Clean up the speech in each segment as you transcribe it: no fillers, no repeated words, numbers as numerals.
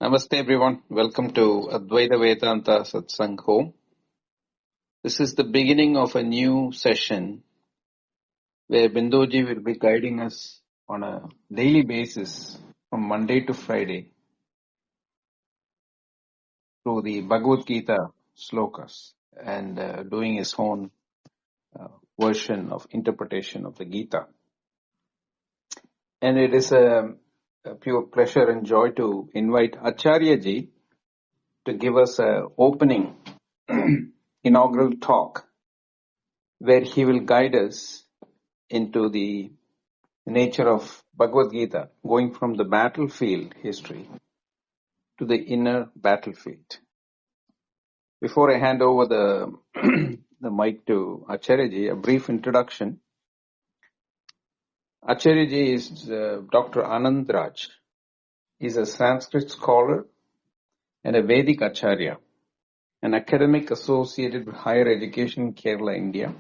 Namaste everyone. Welcome to Advaita Vedanta Satsang Home. This is the beginning of a new session where Bindoji will be guiding us on a daily basis from Monday to Friday through the Bhagavad Gita slokas and doing his own version of interpretation of the Gita. And it is a pure pleasure and joy to invite Acharya Ji to give us an opening inaugural talk where he will guide us into the nature of Bhagavad Gita, going from the battlefield history to the inner battlefield. Before I hand over the mic to Acharyaji, a brief introduction. Acharyaji is Dr. Anatharaj. He's a Sanskrit scholar and a Vedic Acharya, an academic associated with higher education in Kerala, India.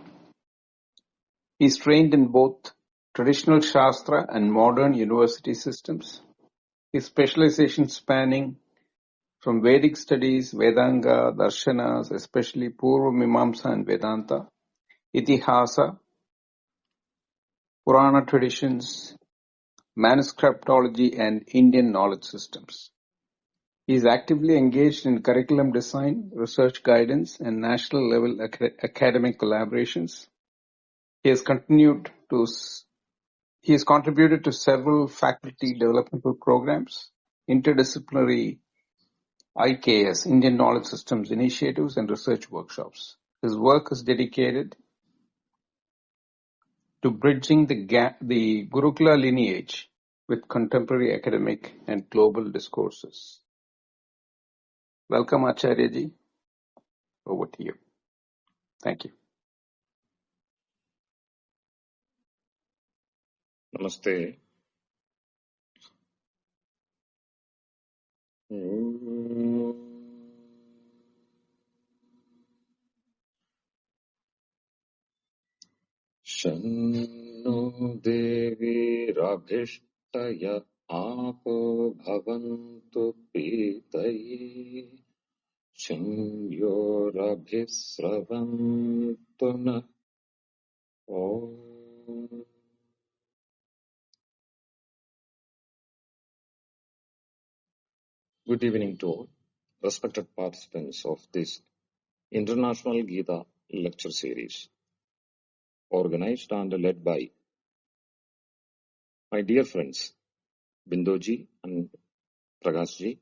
He's trained in both traditional Shastra and modern university systems. His specialization spanning from Vedic studies, Vedanga, Darshanas, especially Purva Mimamsa and Vedanta, Itihasa, Purana traditions, manuscriptology and Indian knowledge systems. He is actively engaged in curriculum design, research guidance and national level academic collaborations. He has contributed to several faculty developmental programs, interdisciplinary IKS, Indian Knowledge Systems initiatives and research workshops. His work is dedicated to bridging the Gurukula lineage with contemporary academic and global discourses. Welcome, Acharyaji. Over to you. Thank you. Namaste. Shanno Devi Rabhishtaya Apo Bhavantu Pitayi Shingyo Rabhisravantuna Om. Good evening to all respected participants of this International Gita lecture series, organized and led by my dear friends Bindoji and Prakashji.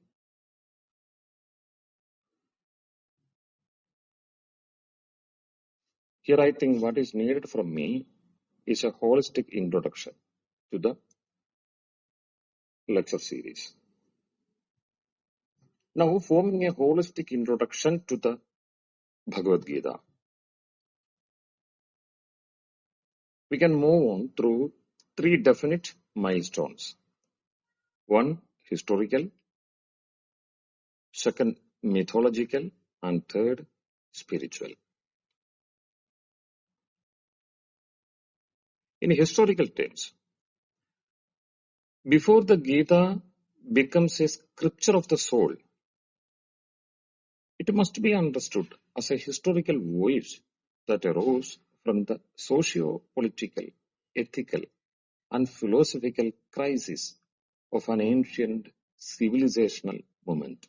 Here I think what is needed from me is a holistic introduction to the lecture series. Now, forming a holistic introduction to the Bhagavad Gita, we can move on through three definite milestones. One, historical. Second, mythological. And third, spiritual. In historical terms, before the Gita becomes a scripture of the soul, it must be understood as a historical voice that arose from the socio-political, ethical, and philosophical crisis of an ancient civilizational moment.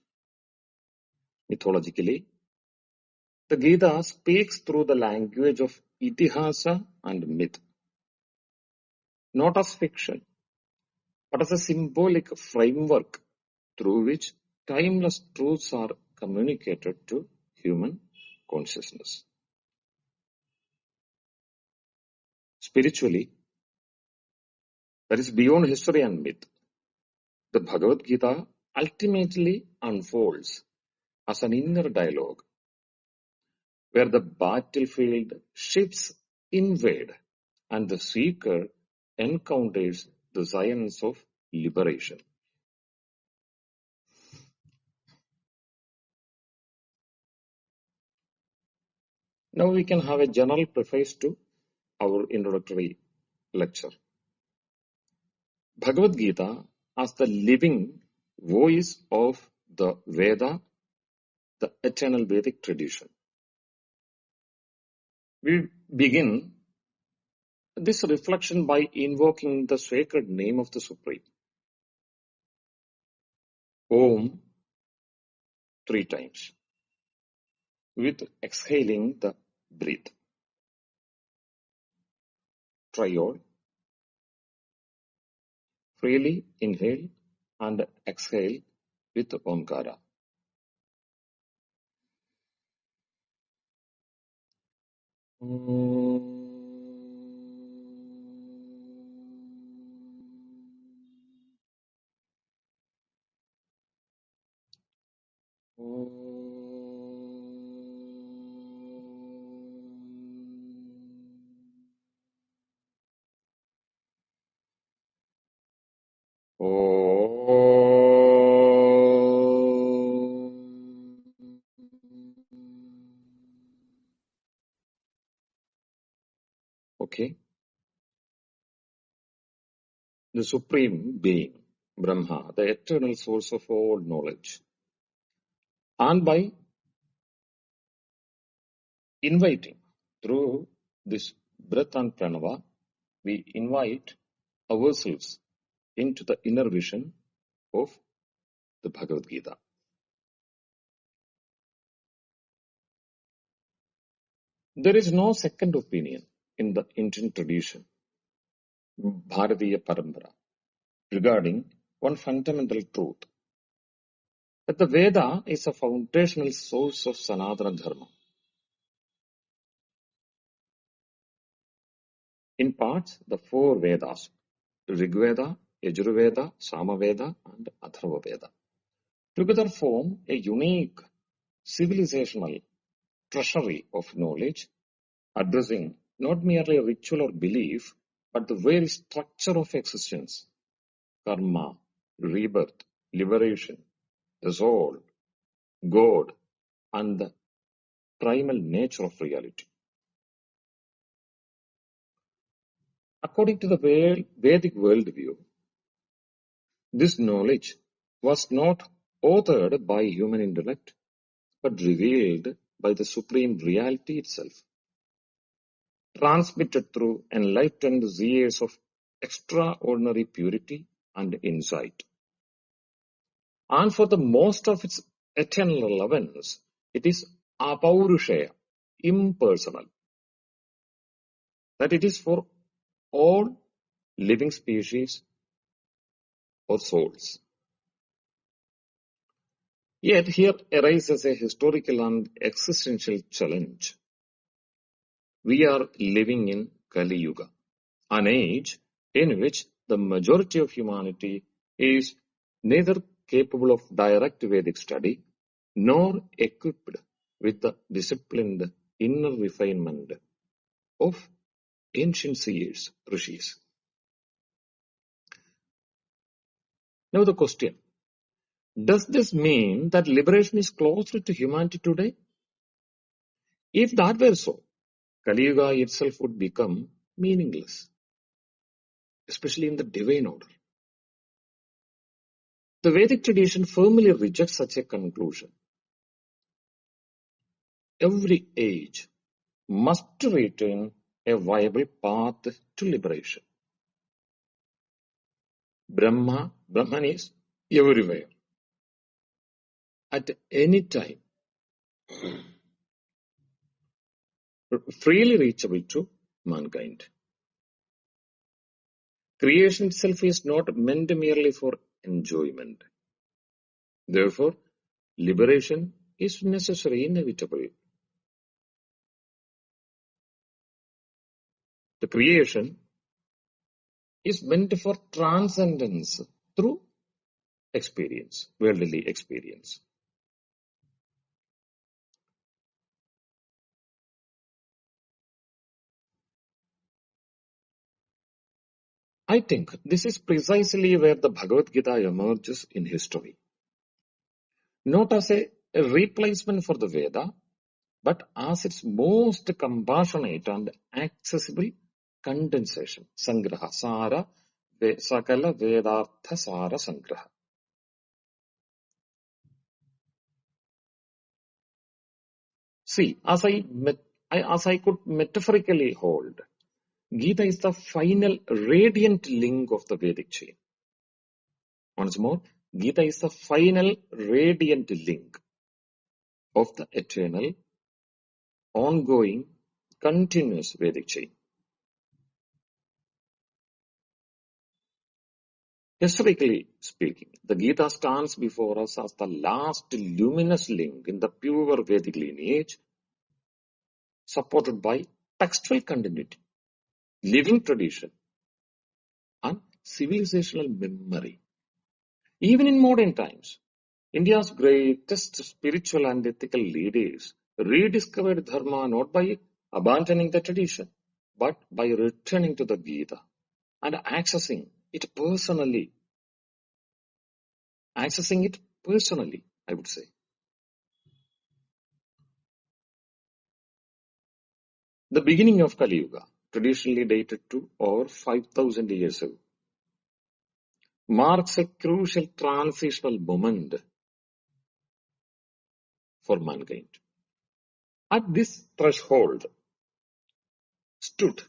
Mythologically, the Gita speaks through the language of itihasa and myth, not as fiction, but as a symbolic framework through which timeless truths are communicated to human consciousness. Spiritually, that is beyond history and myth, the Bhagavad Gita ultimately unfolds as an inner dialogue where the battlefield shifts inward and the seeker encounters the science of liberation. Now we can have a general preface to our introductory lecture. Bhagavad Gita as the living voice of the Veda, the eternal Vedic tradition. We begin this reflection by invoking the sacred name of the Supreme. Om 3 times, with exhaling the breath. Try all. Freely inhale and exhale with Omkara. Okay. The Supreme Being, Brahma, the eternal source of all knowledge. And by inviting through this breath and pranava, we invite ourselves into the inner vision of the Bhagavad Gita. There is no second opinion in the Indian tradition, Bharatiya Parampara, regarding one fundamental truth, that the Veda is a foundational source of Sanatana Dharma. In parts, the 4 Vedas, Rigveda, Yajurveda, Samaveda, and Atharva Veda, together form a unique civilizational treasury of knowledge, addressing not merely ritual or belief, but the very structure of existence, karma, rebirth, liberation, the soul, God, and the primal nature of reality. According to the Vedic worldview, this knowledge was not authored by human intellect, but revealed by the supreme reality itself, transmitted through enlightened years of extraordinary purity and insight. And for the most of its eternal relevance, it is apaurushaya, impersonal, that it is for all living species or souls. Yet here arises a historical and existential challenge. We are living in Kali Yuga, an age in which the majority of humanity is neither capable of direct Vedic study nor equipped with the disciplined inner refinement of ancient seers, rishis. Now the question, does this mean that liberation is closer to humanity today? If that were so, Kali Yuga itself would become meaningless, especially in the divine order. The Vedic tradition firmly rejects such a conclusion. Every age must retain a viable path to liberation. Brahman is everywhere, at any time, freely reachable to mankind. Creation itself is not meant merely for enjoyment. Therefore, liberation is necessary, inevitable. The creation is meant for transcendence through experience, worldly experience. I think this is precisely where the Bhagavad Gita emerges in history. Not as a replacement for the Veda, but as its most compassionate and accessible condensation, Sangraha, Sara, Sakala Vedartha Sara Sangraha. See, as I could metaphorically hold, Gita is the final radiant link of the Vedic chain. Once more, Gita is the final radiant link of the eternal, ongoing, continuous Vedic chain. Historically speaking, the Gita stands before us as the last luminous link in the pure Vedic lineage, supported by textual continuity, living tradition, and civilizational memory. Even in modern times, India's greatest spiritual and ethical leaders rediscovered Dharma not by abandoning the tradition, but by returning to the Gita and accessing it personally, I would say. The beginning of Kali Yuga, traditionally dated to over 5,000 years ago, marks a crucial transitional moment for mankind. At this threshold stood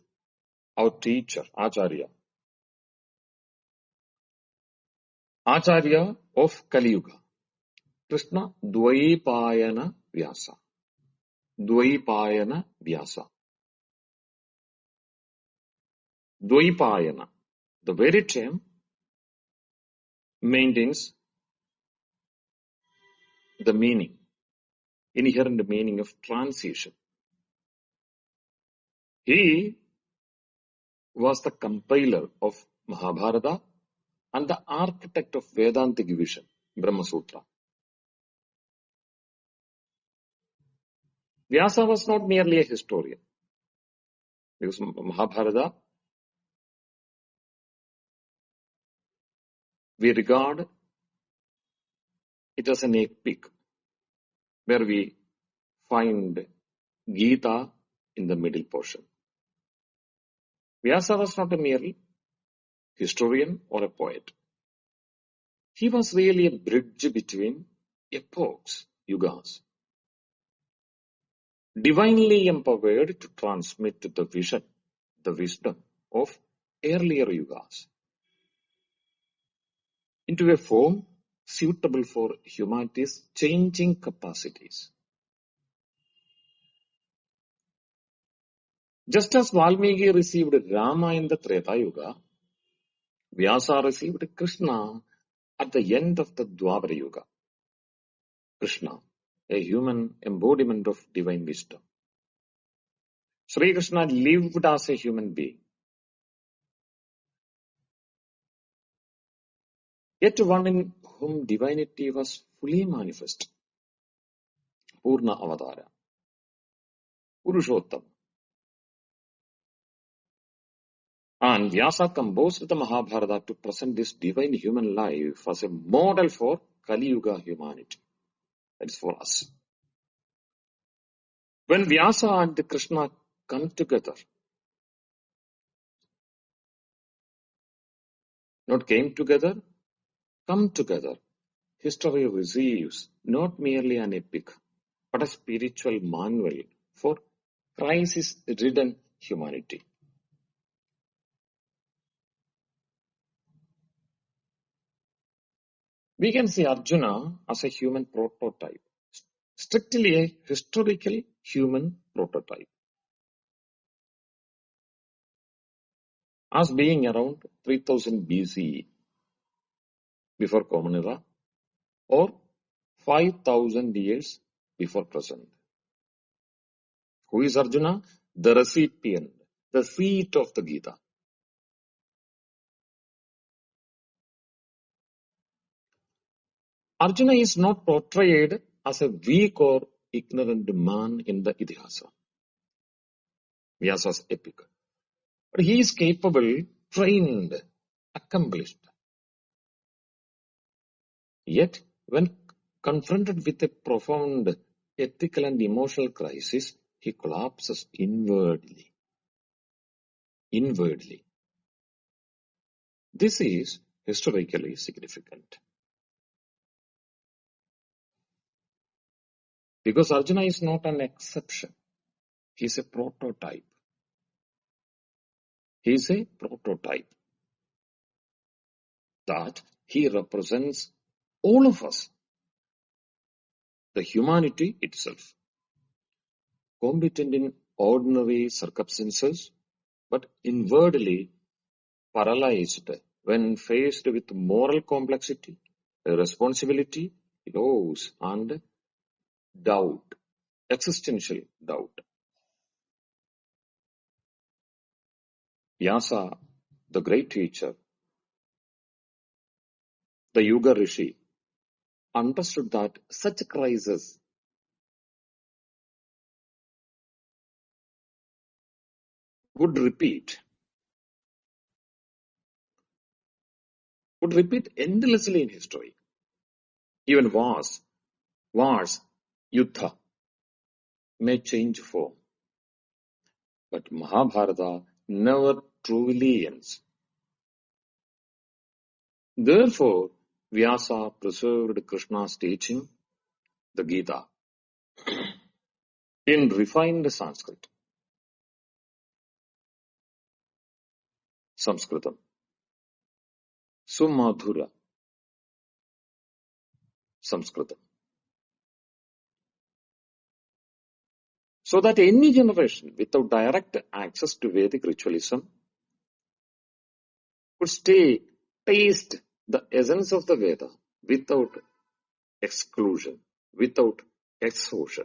our teacher, Acharya of Kali Yuga, Krishna Dvaipayana Vyasa. Dvaipayana, the very term maintains the meaning, inherent meaning of transition. He was the compiler of Mahabharata and the architect of Vedantic vision, Brahma Sutra. Vyasa was not merely a historian, because Mahabharata, we regard it as an epic, where we find Gita in the middle portion. Vyasa was not a merely historian or a poet. He was really a bridge between epochs, yugas, divinely empowered to transmit the vision, the wisdom of earlier yugas into a form suitable for humanity's changing capacities. Just as Valmiki received Rama in the Treta Yuga, Vyasa received Krishna at the end of the Dwapara Yuga. Krishna, a human embodiment of divine wisdom. Sri Krishna lived as a human being, yet one in whom divinity was fully manifest. Purna Avatara, Purushottam. And Vyasa composed the Mahabharata to present this divine human life as a model for Kali Yuga humanity. That is for us. When Vyasa and Krishna come together, not came together, come together, history receives not merely an epic, but a spiritual manual for crisis-ridden humanity. We can see Arjuna as a human prototype, strictly a historical human prototype, as being around 3000 BCE, before Common Era, or 5000 years before present. Who is Arjuna? The recipient, the seat of the Gita. Arjuna is not portrayed as a weak or ignorant man in the Itihasa, Vyasa's epic. But he is capable, trained, accomplished. Yet, when confronted with a profound ethical and emotional crisis, he collapses inwardly. This is historically significant. Because Arjuna is not an exception. He is a prototype. He is a prototype that he represents all of us, the humanity itself, competent in ordinary circumstances, but inwardly paralyzed when faced with moral complexity, responsibility, loss, and doubt, existential doubt. Vyasa, the great teacher, the Yuga Rishi, understood that such a crisis would repeat endlessly in history. Even wars, yuddha, may change form, but Mahabharata never truly ends. Therefore, Vyasa preserved Krishna's teaching, the Gita, in refined Sanskrit, Sanskritam, Sumadhura, Sanskritam, so that any generation without direct access to Vedic ritualism could taste the essence of the Veda without exclusion, without exhaustion.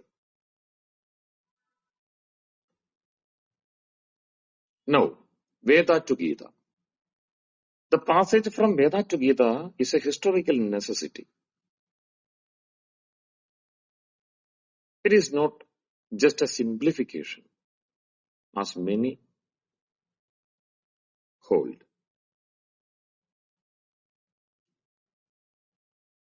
Now, Veda to Gita. The passage from Veda to Gita is a historical necessity. It is not just a simplification, as many hold.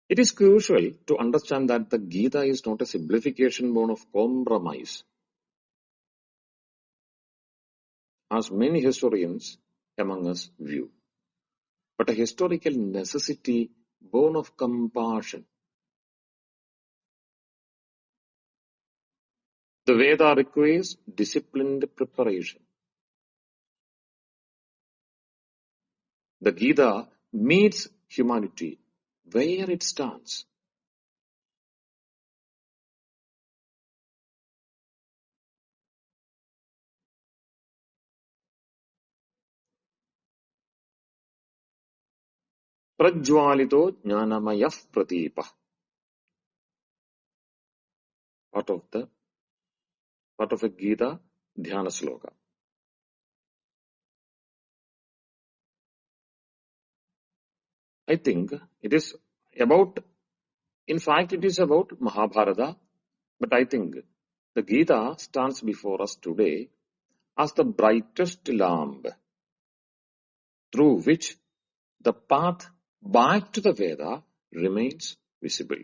It is crucial to understand that the Gita is not a simplification born of compromise, as many historians among us view, but a historical necessity born of compassion. The Veda requires disciplined preparation. The Gita meets humanity where it stands. Prajwalito jnanamayah pradeepah. Part of a Gita dhyana sloka. I think it is about Mahabharata, but I think the Gita stands before us today as the brightest lamp through which the path back to the Veda remains visible.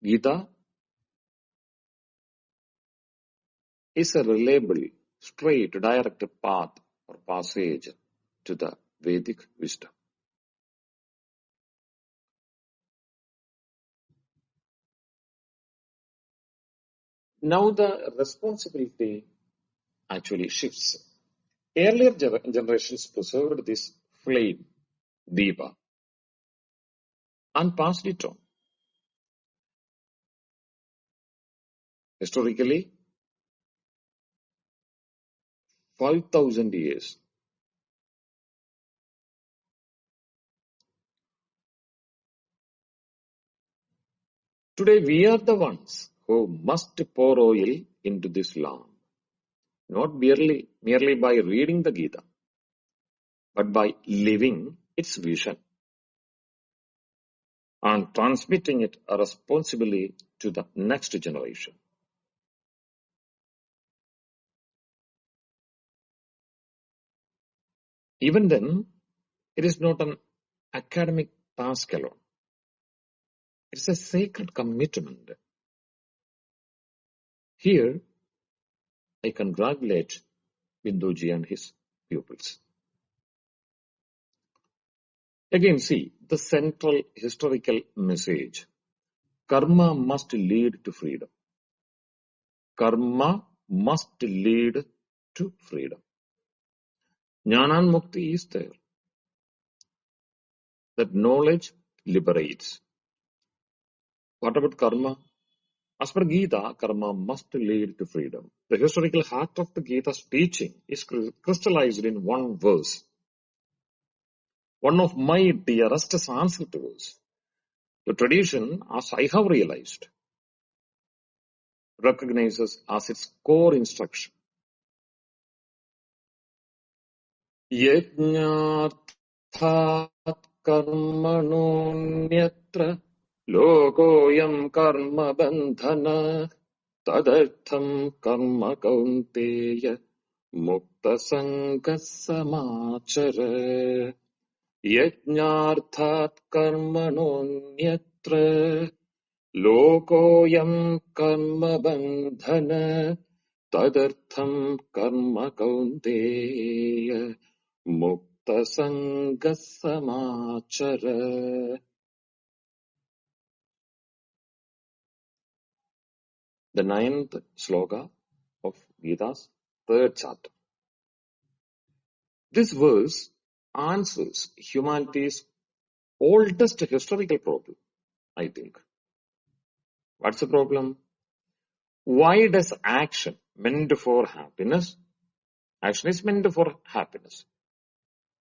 Gita is a reliable, straight, direct path or passage to the Vedic wisdom. Now the responsibility actually shifts. Earlier generations preserved this flame, Diva, and passed it on. Historically, 5,000 years. Today we are the ones who must pour oil into this lamp, not merely by reading the Gita, but by living its vision and transmitting it responsibly to the next generation. Even then, it is not an academic task alone. It's a sacred commitment. Here, I congratulate Binduji and his pupils. Again, see, the central historical message. Karma must lead to freedom. Karma must lead to freedom. Jnana Mukti is there. That knowledge liberates. What about karma? As per Gita, karma must lead to freedom. The historical heart of the Gita's teaching is crystallized in one verse. One of my dearest Sanskrit verse. The tradition, as I have realized, recognizes as its core instruction. Yajnathat karmanonyatra lokoyam karma bandhana tadartham karma kaunteya mukta sanga samachara. Yajnarthat karmanonyatra lokoyam karma bandhana tadartham karma kaunteya mukta sanga samachara. The 9th sloka of Gita's 3rd chapter. This verse answers humanity's oldest historical problem, I think. What's the problem? Why does action meant for happiness, action is meant for happiness,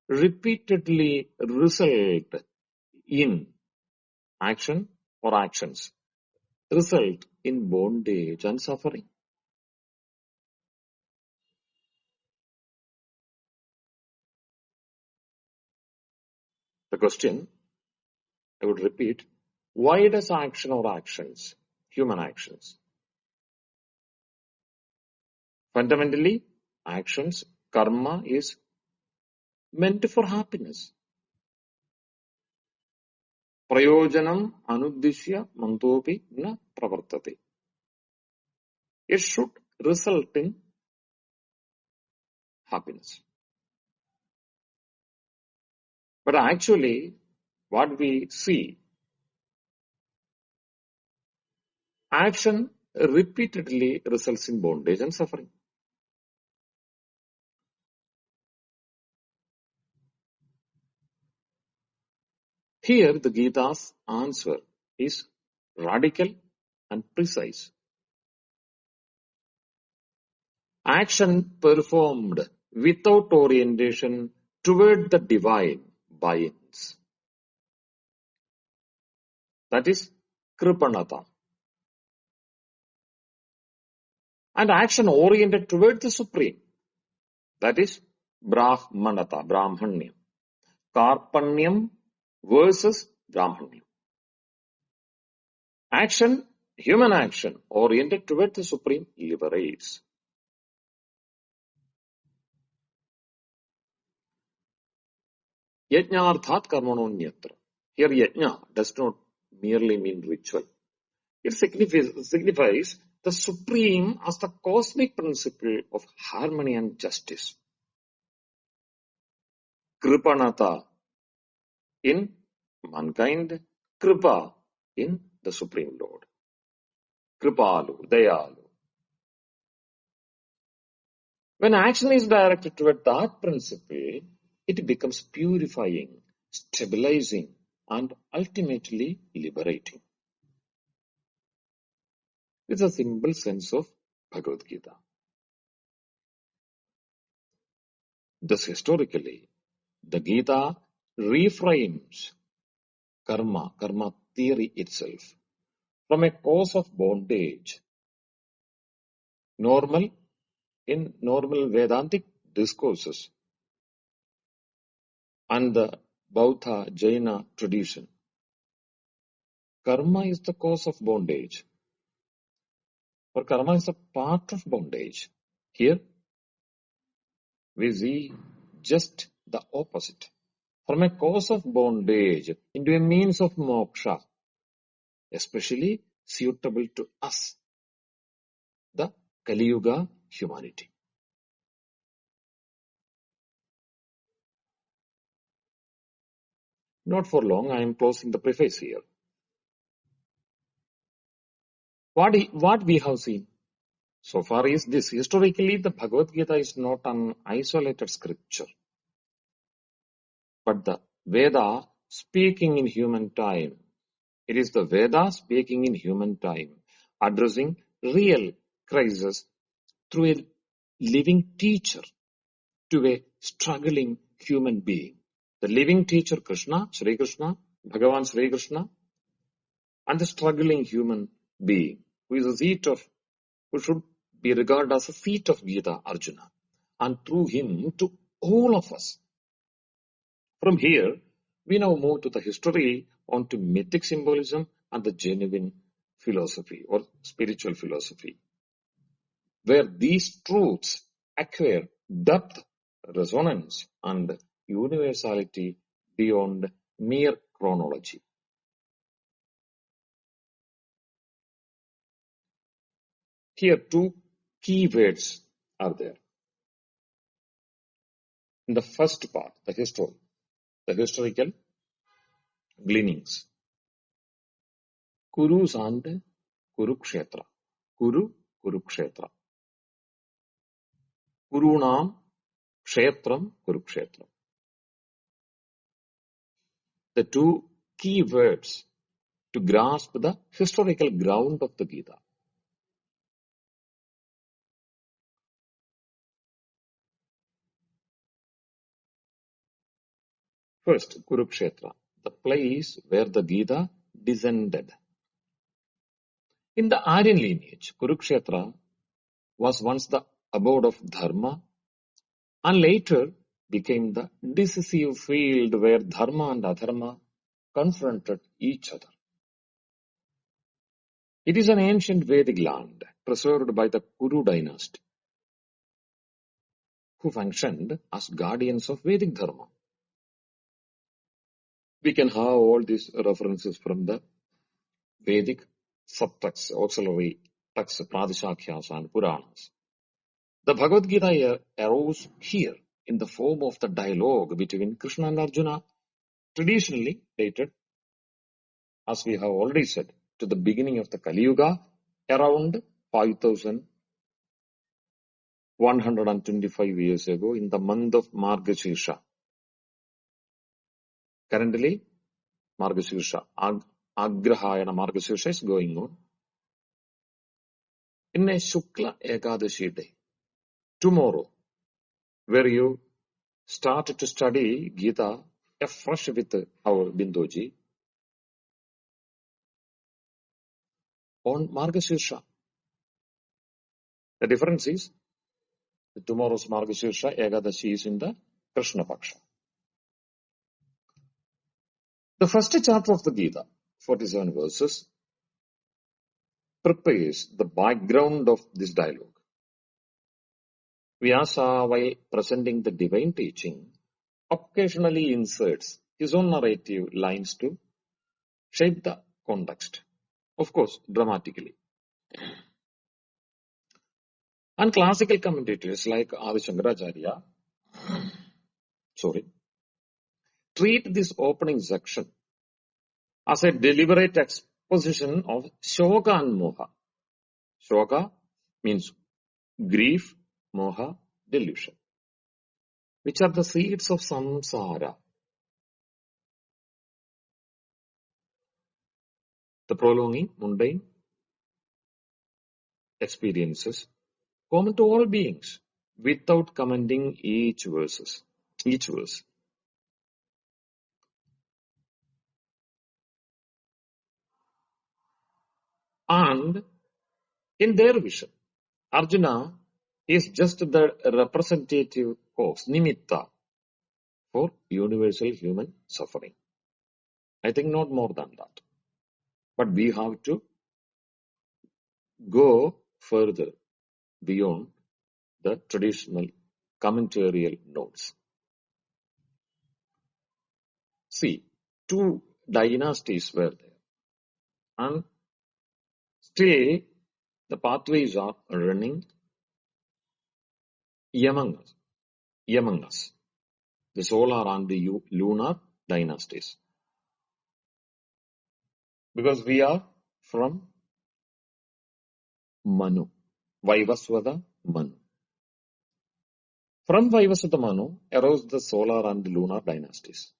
repeatedly result in action or actions, result in bondage and suffering? The question, I would repeat, why does action or actions, human actions, fundamentally actions, karma is meant for happiness. Prayojanam anuddishya mantopi na pravartate. It should result in happiness. But actually, what we see, action repeatedly results in bondage and suffering. Here, the Gita's answer is radical and precise. Action performed without orientation toward the divine binds. That is kripanata. And action oriented toward the supreme. That is brahmanata, brahmanyam. Karpanyam versus brahmanyam. Action, human action, oriented toward the supreme liberates. Yajnarthat karmanonyatra. Here yajna does not merely mean ritual. It signifies the supreme as the cosmic principle of harmony and justice. Kripanata in mankind, kripa in the Supreme Lord. Kripalu, Dayalu. When action is directed toward that principle, it becomes purifying, stabilizing, and ultimately liberating. It's a simple sense of Bhagavad Gita. Thus, historically, the Gita reframes karma theory itself from a cause of bondage, in normal Vedantic discourses and the Bauddha Jaina tradition. Karma is the cause of bondage, or karma is a part of bondage. Here, we see just the opposite. From a cause of bondage into a means of moksha, especially suitable to us, the Kali Yuga humanity. Not for long, I am closing the preface here. What we have seen so far is this. Historically, the Bhagavad Gita is not an isolated scripture, but the Veda speaking in human time. It is the Veda speaking in human time, addressing real crisis through a living teacher to a struggling human being. The living teacher, Krishna, Sri Krishna, Bhagavan Sri Krishna, and the struggling human being, who should be regarded as a seat of Gita, Arjuna, and through him to all of us. From here, we now move to the history onto mythic symbolism and the genuine philosophy or spiritual philosophy, where these truths acquire depth, resonance, and universality beyond mere chronology. Here, two key words are there. In the first part, the historical gleanings. Kurus and Kurukshetra. Kuru, Kurukshetra. Kurunam, Kshetram, Kurukshetra. The two key words to grasp the historical ground of the Gita. First, Kurukshetra, the place where the Gita descended. In the Aryan lineage, Kurukshetra was once the abode of Dharma and later became the decisive field where Dharma and Adharma confronted each other. It is an ancient Vedic land preserved by the Kuru dynasty, who functioned as guardians of Vedic Dharma. We can have all these references from the Vedic subtexts, auxiliary texts, Pradishakyas and Puranas. The Bhagavad Gita arose here in the form of the dialogue between Krishna and Arjuna, traditionally dated, as we have already said, to the beginning of the Kali Yuga, around 5,125 years ago in the month of Margashirsha. Currently, Margashirsha, Agrahayana Margashirsha is going on. In a Shukla Ekadashi day, tomorrow, where you start to study Gita afresh with our Bindoji, on Margashirsha. The difference is, tomorrow's Margashirsha Ekadashi is in the Krishna Paksha. The first chapter of the Gita, 47 verses, prepares the background of this dialogue. Vyasa, while presenting the divine teaching, occasionally inserts his own narrative lines to shape the context, of course, dramatically. And classical commentators like Adi Shankaracharya, treat this opening section as a deliberate exposition of Shoka and Moha. Shoka means grief, Moha, delusion, which are the seeds of samsara. The prolonging, mundane experiences common to all beings without commenting each verse. And in their vision, Arjuna is just the representative cause, nimitta, for universal human suffering. I think not more than that. But we have to go further beyond the traditional commentarial notes. See, two dynasties were there, and still the pathways are running among us. The solar and the lunar dynasties. Because we are from Manu, Vaivasvata Manu. From Vaivasvata Manu arose the solar and lunar dynasties.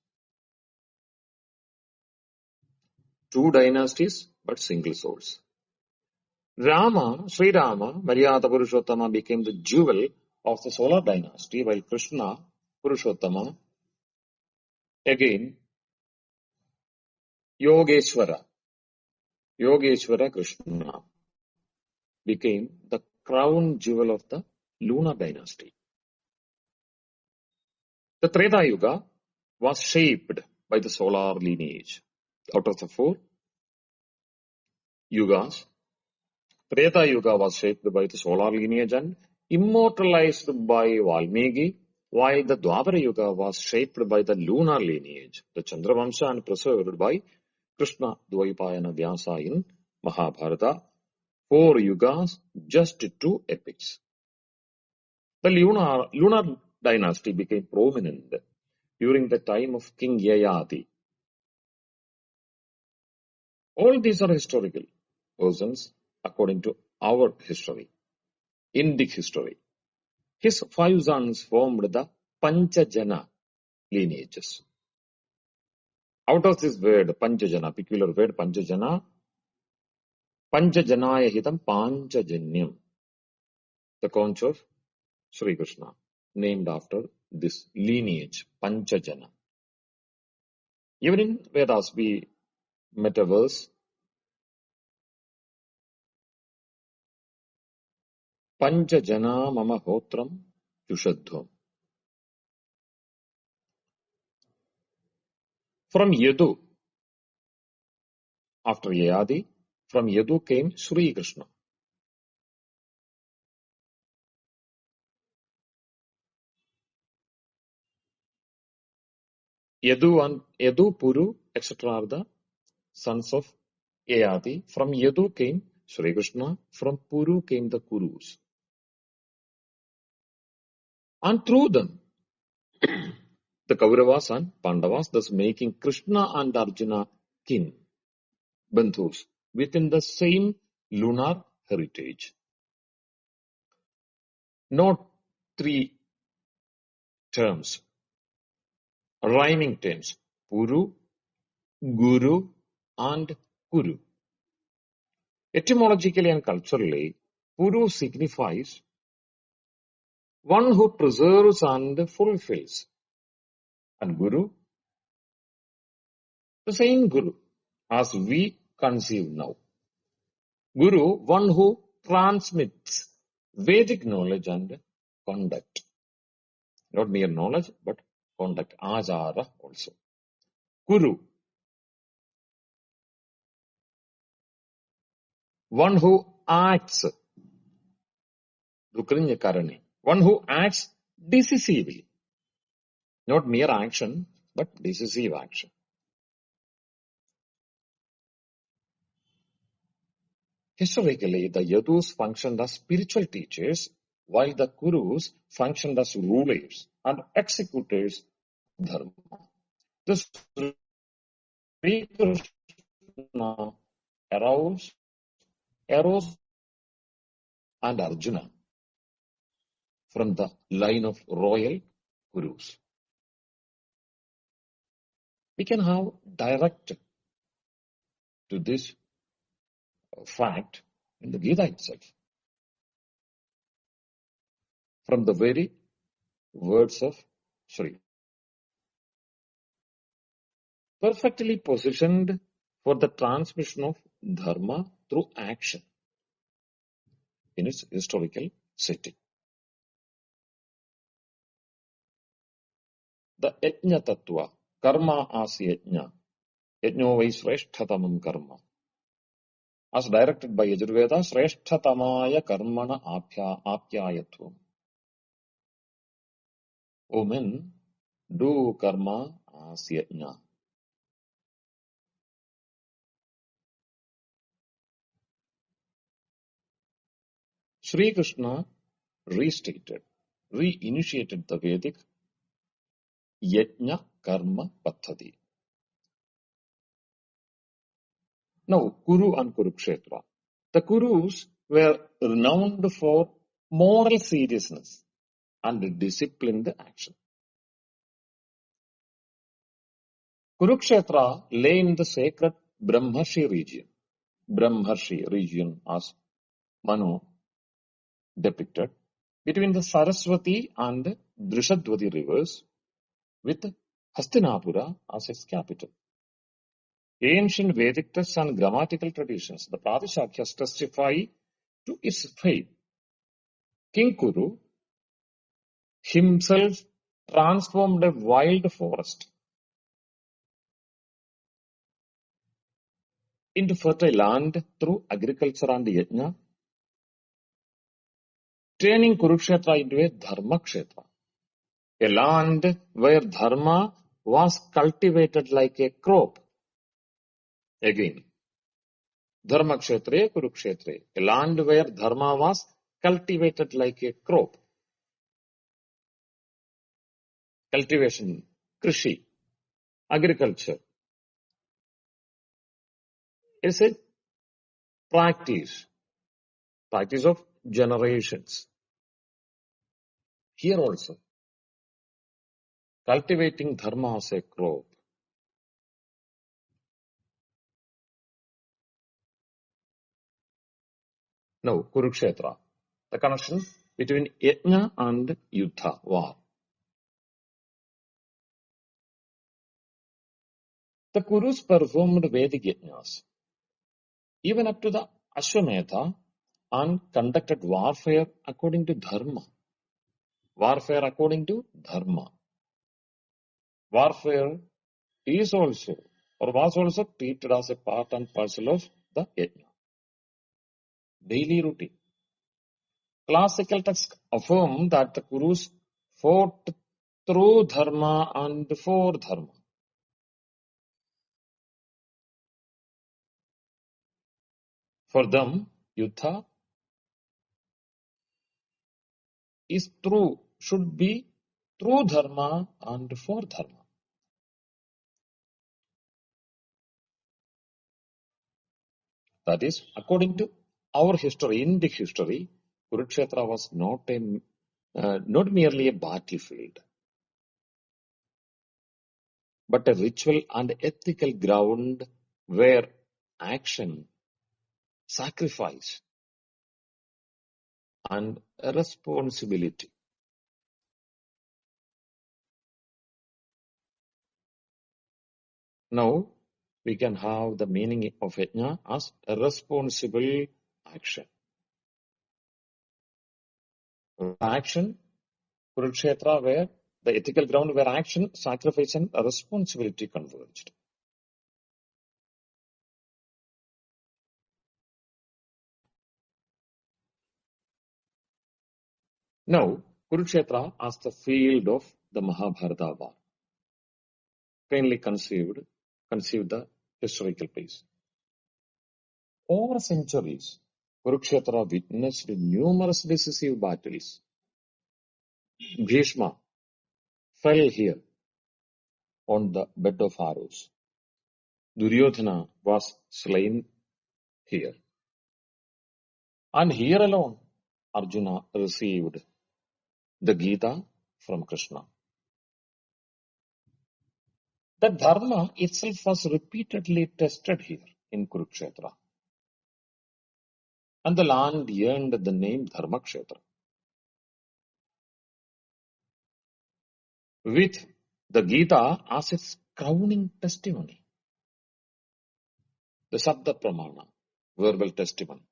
Two dynasties, but single souls. Sri Rama, Maryada Purushottama became the jewel of the solar dynasty, while Krishna, Purushottama, again Yogeshwara Krishna became the crown jewel of the lunar dynasty. The Treta Yuga was shaped by the solar lineage. Out of the four yugas, Treta Yuga was shaped by the solar lineage and immortalized by Valmiki, while the Dwapara Yuga was shaped by the lunar lineage, the Chandravamsa, and preserved by Krishna Dvaipayana Vyasa in Mahabharata. Four yugas, just two epics. The lunar dynasty became prominent during the time of King Yayati. All these are historical persons according to our history, Indic history. His five sons formed the Panchajana lineages. Out of this word, Panchajana, peculiar word Panchajana, Panchajanaya Hitam Panchajanyam, the conch of Sri Krishna, named after this lineage, Panchajana. Even in Vedas, we met a verse, Panchajana Mama Hotram Yushadhvam. From Yadu, after Yayadi, from Yadu came Sri Krishna. Yadu, Puru, etc. are the sons of Yayadi. From Yadu came Sri Krishna. From Puru came the Kurus. And through them, the Kauravas and Pandavas, thus making Krishna and Arjuna kin, Bandhus, within the same lunar heritage. Not three terms, rhyming terms, Puru, Guru, and Kuru. Etymologically and culturally, Puru signifies one who preserves and fulfills. And Guru, the same Guru, as we conceive now. Guru, one who transmits Vedic knowledge and conduct. Not mere knowledge, but conduct. Ajara also. Guru, one who acts. One who acts decisively. Not mere action, but decisive action. Historically, the Yadus functioned as spiritual teachers, while the Kurus functioned as rulers and executors of dharma. This Sri Krishna arose and Arjuna from the line of royal Kurus. We can have direct to this fact in the Gita itself. From the very words of Sri. Perfectly positioned for the transmission of dharma through action in its historical setting. The Yajna Tattva, karma as Yajna, Yajno vai Sreshtatamam karma. As directed by Yajurveda, Sreshtatamaya karmana apyayatvam. O men, do karma as Yajna. Sri Krishna reinitiated the Vedic Yajna Karma Pathati. Now, Kuru and Kurukshetra. The Kurus were renowned for moral seriousness and disciplined action. Kurukshetra lay in the sacred Brahmarshi region as Manu depicted, between the Saraswati and Drishadwati rivers, with Hastinapura as its capital. Ancient Vedic texts and grammatical traditions, the Pradishakyas, testify to its fame. King Kuru himself transformed a wild forest into fertile land through agriculture and yajna, turning Kurukshetra into a Dharma Kshetra, a land where Dharma was cultivated like a crop. Again, Dharma Kshetre, Kurukshetre, a land where Dharma was cultivated like a crop. Cultivation, Krishi, agriculture is a practice of generations. Here also, cultivating Dharma as a crop. Now, Kurukshetra, the connection between Yajna and Yuddha, war. The Kurus performed Vedic Yajnas, even up to the Ashwamedha, and conducted warfare according to Dharma. Warfare according to Dharma. Warfare is also, or was also treated as a part and parcel of the Yajna. Daily routine. Classical texts affirm that the Kurus fought through Dharma and for Dharma. For them, Yuddha should be through Dharma and for Dharma. That is, according to our history, Indic history, Kurukshetra was not merely a battlefield, but a ritual and ethical ground where action, sacrifice, and responsibility. Now, we can have the meaning of yajna as a responsible action. Action, Kurukshetra, where the ethical ground where action, sacrifice, and responsibility converged. Now, Kurukshetra as the field of the Mahabharata war. Kindly conceive the historical place. Over centuries, Kurukshetra witnessed numerous decisive battles. Bhishma fell here on the bed of arrows. Duryodhana was slain here. And here alone, Arjuna received the Gita from Krishna. The Dharma itself was repeatedly tested here in Kurukshetra. And the land earned the name Dharmakshetra. With the Gita as its crowning testimony. The Sabda Pramana, verbal testimony.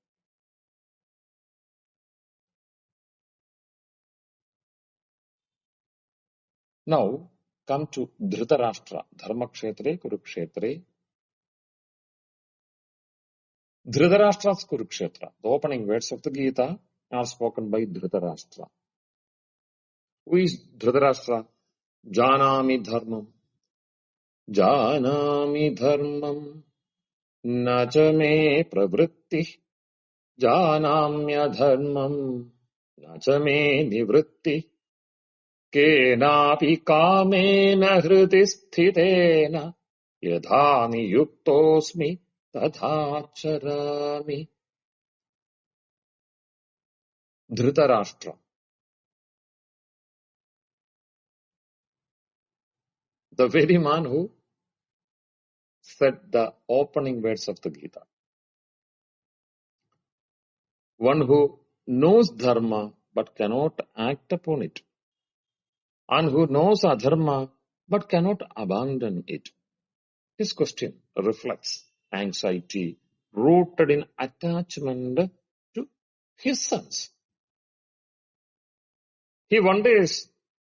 Now, come to Dhritarashtra, Dharmakshetre, Kurukshetre. Dhritarashtra's Kurukshetra, the opening words of the Gita are spoken by Dhritarashtra. Who is Dhritarashtra? Janami dharmam, janami dharmam, nacha me pravritti, janamya dharmam, nacha me nivritti, kenapi kamena hriti sthitena, yadhani yuktosmi, Tadhacharami Dhritarashtra, the very man who said the opening words of the Gita. One who knows dharma but cannot act upon it, and who knows adharma but cannot abandon it. His question reflects anxiety rooted in attachment to his sons. He wonders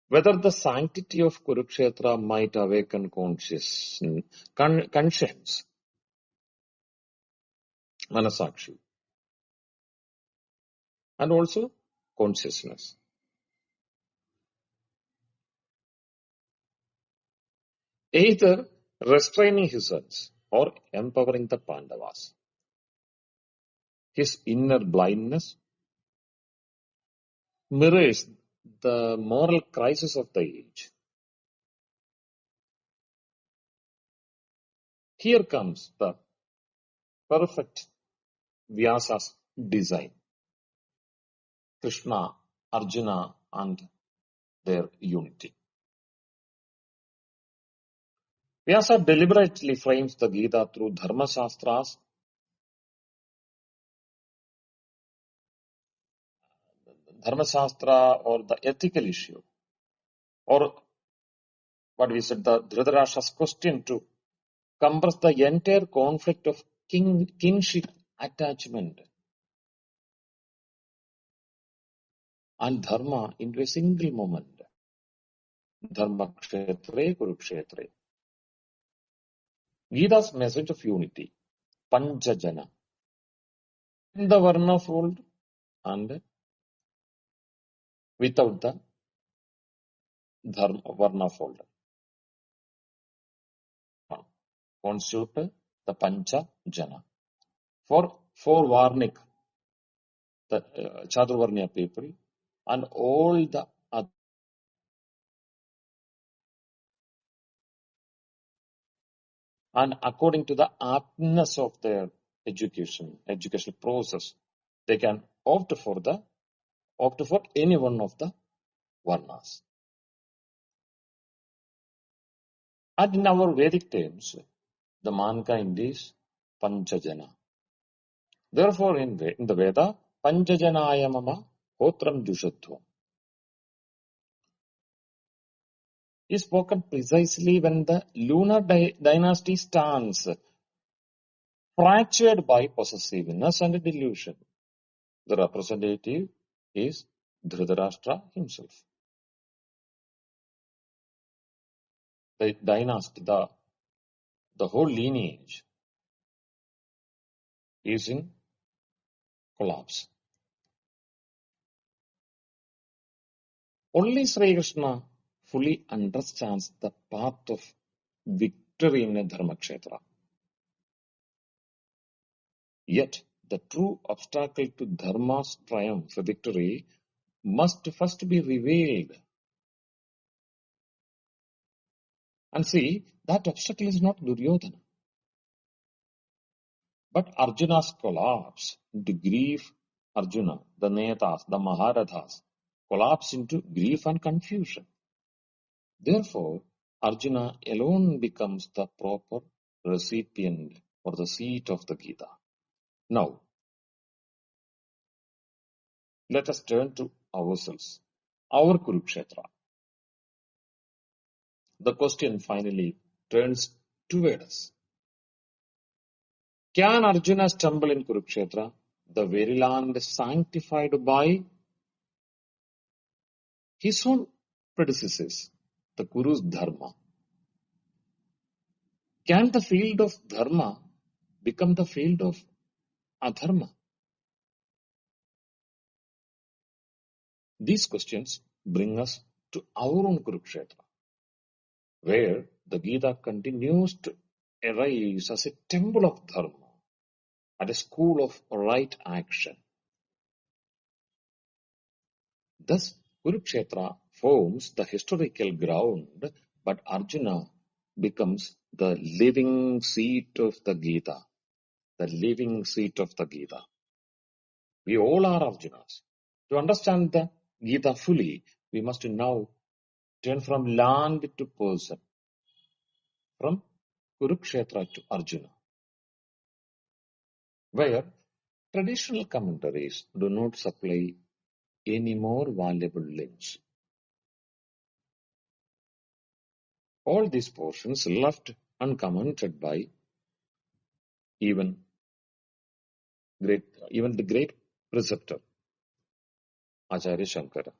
whether the sanctity of Kurukshetra might awaken conscience, manasakshi, and also consciousness. Either restraining his sons or empowering the Pandavas. His inner blindness mirrors the moral crisis of the age. Here comes the perfect Vyasa's design. Krishna, Arjuna, and their unity. Vyasa deliberately frames the Gita through Dharma Shastras, or the ethical issue, or what we said, the Dhritarashtra's question to compress the entire conflict of kinship attachment and dharma into a single moment. Dharma kshetre, kurukshetre. Gita's message of unity, panchajana, in the varna fold and without the dharma varna fold. Constitute the panchajana. For Varnik, the Chaturvarnya people, and all the other. And according to the aptness of their educational process, they can opt for any one of the varnas. And in our Vedic terms, the mankind is panchajana. Therefore, in the Veda, panchajanaya mama hotram jushatvam is spoken precisely when the lunar dynasty stands fractured by possessiveness and delusion. The representative is Dhritarashtra himself. The dynasty, the whole lineage is in collapse. Only Sri Krishna fully understands the path of victory in a Dharmakshetra. Yet, the true obstacle to Dharma's triumph, victory, must first be revealed. And see, that obstacle is not Duryodhana, but Arjuna's collapse into grief. Arjuna, the Netas, the Maharathas, collapse into grief and confusion. Therefore, Arjuna alone becomes the proper recipient or the seat of the Gita. Now, let us turn to ourselves, our Kurukshetra. The question finally turns toward us. Can Arjuna stumble in Kurukshetra, the very land sanctified by his own predecessors, the Kuru's Dharma? Can the field of Dharma become the field of Adharma? These questions bring us to our own Kurukshetra, where the Gita continues to arise as a temple of Dharma and a school of right action. Thus, Kurukshetra forms the historical ground, but Arjuna becomes the living seat of the Gita, the living seat of the Gita. We all are Arjunas. To understand the Gita fully, we must now turn from land to person, from Kurukshetra to Arjuna, where traditional commentaries do not supply any more valuable links. All these portions left uncommented by even the great preceptor, Acharya Shankara.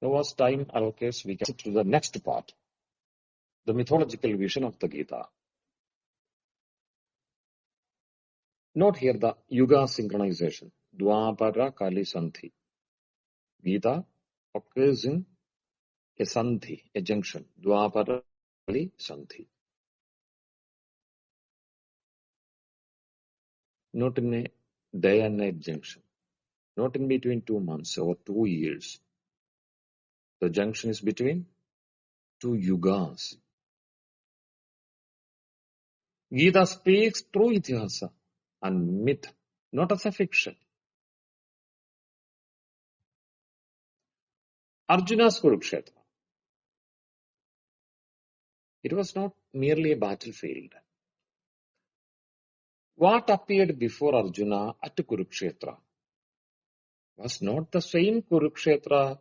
Now, as time allocates, we get to the next part, the mythological vision of the Gita. Note here the Yuga synchronization, Dwapara Kali Sandhi. Gita occurs in a Sandhi, a junction, Dwapara Kali Sandhi. Not in a day and night junction, not in between 2 months or 2 years. The junction is between 2 yugas. Gita speaks true itihasa and myth, not as a fiction. Arjuna's Kurukshetra. It was not merely a battlefield. What appeared before Arjuna at Kurukshetra was not the same Kurukshetra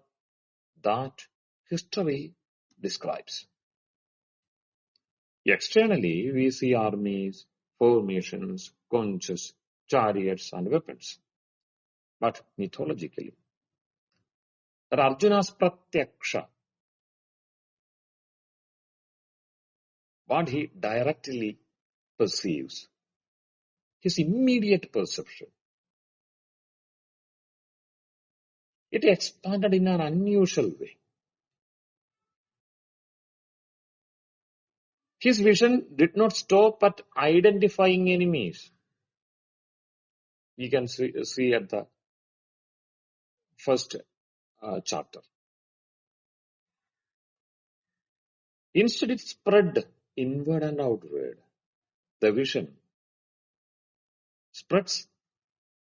that history describes. Externally, we see armies, formations, conches, chariots, and weapons. But mythologically, that Arjuna's pratyaksha, what he directly perceives, his immediate perception, it expanded in an unusual way. His vision did not stop at identifying enemies. You can see at the first chapter. Instead, it spread inward and outward. The vision spreads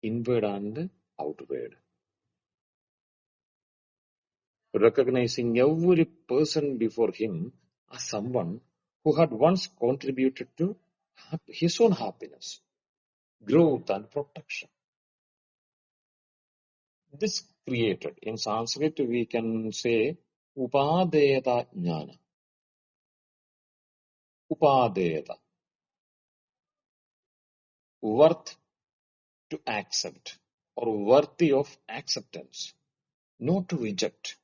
inward and outward, recognizing every person before him as someone who had once contributed to his own happiness, growth, and protection. This created, in Sanskrit, we can say, Upadeta Jnana. Upadeta. Worth to accept or worthy of acceptance, not to reject.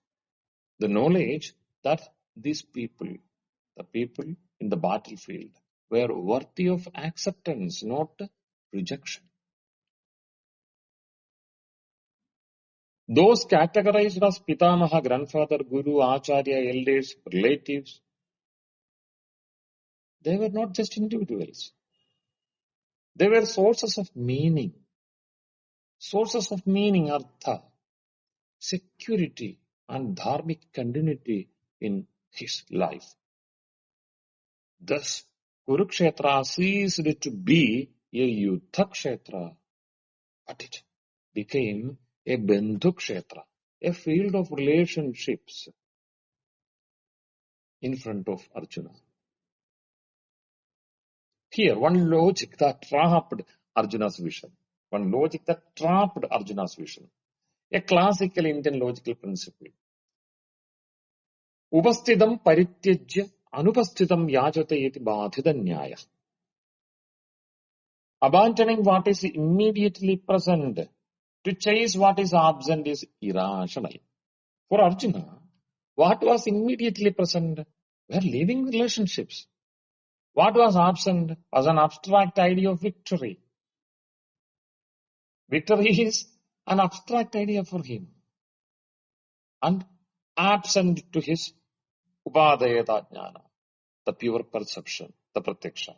The knowledge that these people, the people in the battlefield, were worthy of acceptance, not rejection. Those categorized as Pitamaha, grandfather, guru, acharya, elders, relatives, they were not just individuals. They were sources of meaning. Sources of meaning, artha, security, and dharmic continuity in his life. Thus, Kurukshetra ceased to be a Yuddha Kshetra, but it became a Bandhu Kshetra, a field of relationships in front of Arjuna. Here, one logic that trapped Arjuna's vision. One logic that trapped Arjuna's vision. A classical Indian logical principle. Upastidam parityajya anupastidam yajate iti badhita nyaya. Abandoning what is immediately present to chase what is absent is irrational. For Arjuna, what was immediately present were living relationships. What was absent was an abstract idea of victory. Victory is an abstract idea for him and absent to his upadayata jnana, the pure perception, the pratyaksha.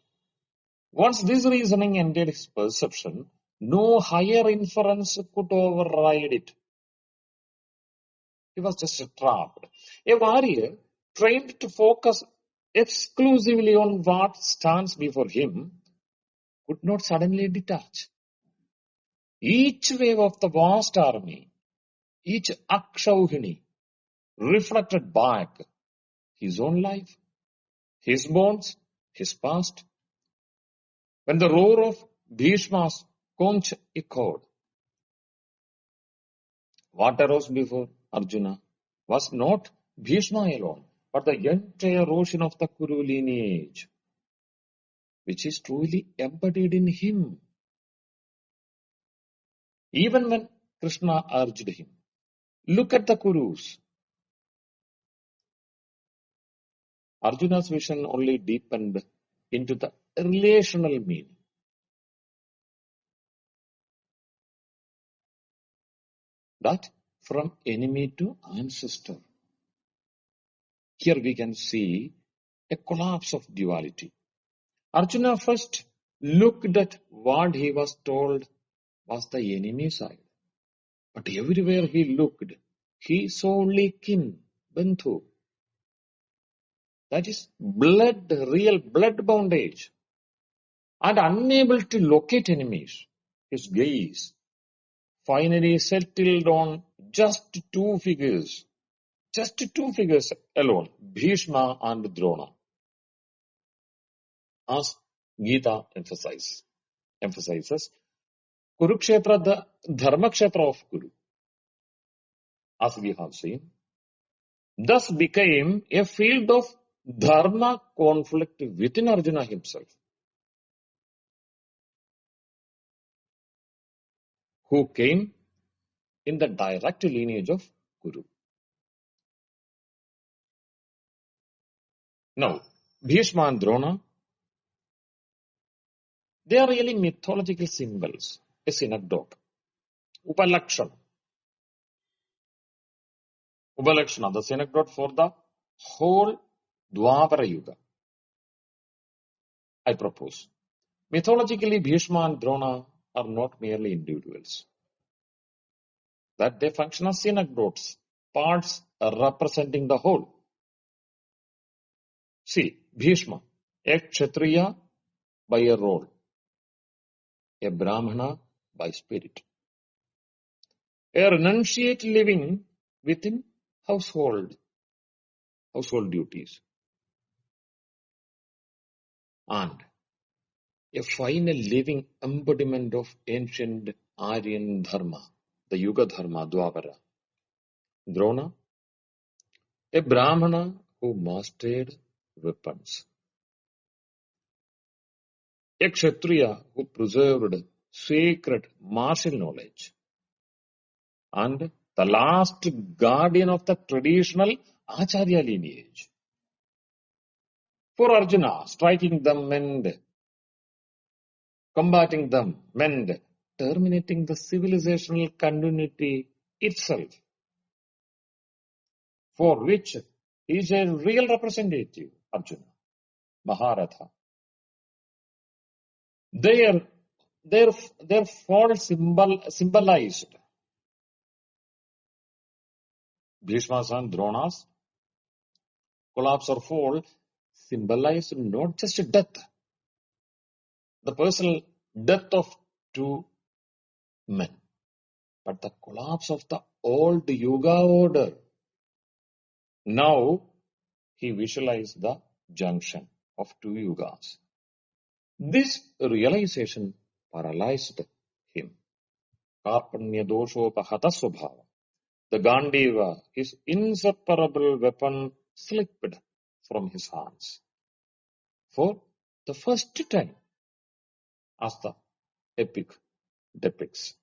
Once this reasoning entered his perception, no higher inference could override it. He was just trapped. A warrior trained to focus exclusively on what stands before him could not suddenly detach. Each wave of the vast army, each akshauhini, reflected back his own life, his bonds, his past. When the roar of Bhishma's conch echoed, what arose before Arjuna was not Bhishma alone, but the entire ocean of the Kuru lineage, which is truly embodied in him. Even when Krishna urged him, look at the Kurus, Arjuna's vision only deepened into the relational meaning. That from enemy to ancestor. Here we can see a collapse of duality. Arjuna first looked at what he was told was the enemy side. But everywhere he looked, he saw only kin, bandhu. That is blood, real blood bondage. And unable to locate enemies, his gaze finally settled on just two figures alone, Bhishma and Drona. As Gita emphasizes, Kurukshetra, the Dharmakshetra of Kuru, as we have seen, thus became a field of dharma conflict within Arjuna himself, who came in the direct lineage of Kuru. Now, Bhishma and Drona, they are really mythological symbols, a synecdoche, Upalakshana, the synecdoche for the whole Dwapara Yuga. I propose. Mythologically, Bhishma and Drona are not merely individuals. That they function as synecdoches, parts representing the whole. See, Bhishma, a Kshatriya by a role, a Brahmana by spirit, a renunciate living within household duties, and a final living embodiment of ancient Aryan Dharma, the Yuga Dharma, Dwapara. Drona, a Brahmana who mastered weapons, a Kshatriya who preserved sacred martial knowledge, and the last guardian of the traditional Acharya lineage. For Arjuna, striking them meant combating them, meant terminating the civilizational continuity itself, for which he is a real representative, Arjuna, Maharatha. Their fall symbolized Bhishma's and Drona's collapse or fall symbolized not just death, the personal death of two men, but the collapse of the old Yuga order. Now he visualized the junction of two Yugas. This realization paralyzed him. Karpanya doshopahata swabhava. The Gandiva, his inseparable weapon, slipped from his hands. For the first time, as the epic depicts.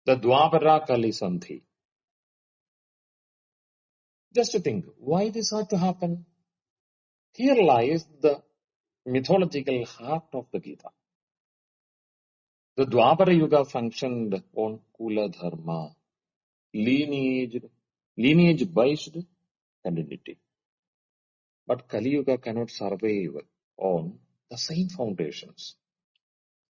The Dwapara Kali Sandhi. Just to think, why this had to happen? Here lies the mythological heart of the Gita. The Dwapara Yuga functioned on Kula Dharma, lineage-based continuity. But Kali Yuga cannot survive on the same foundations.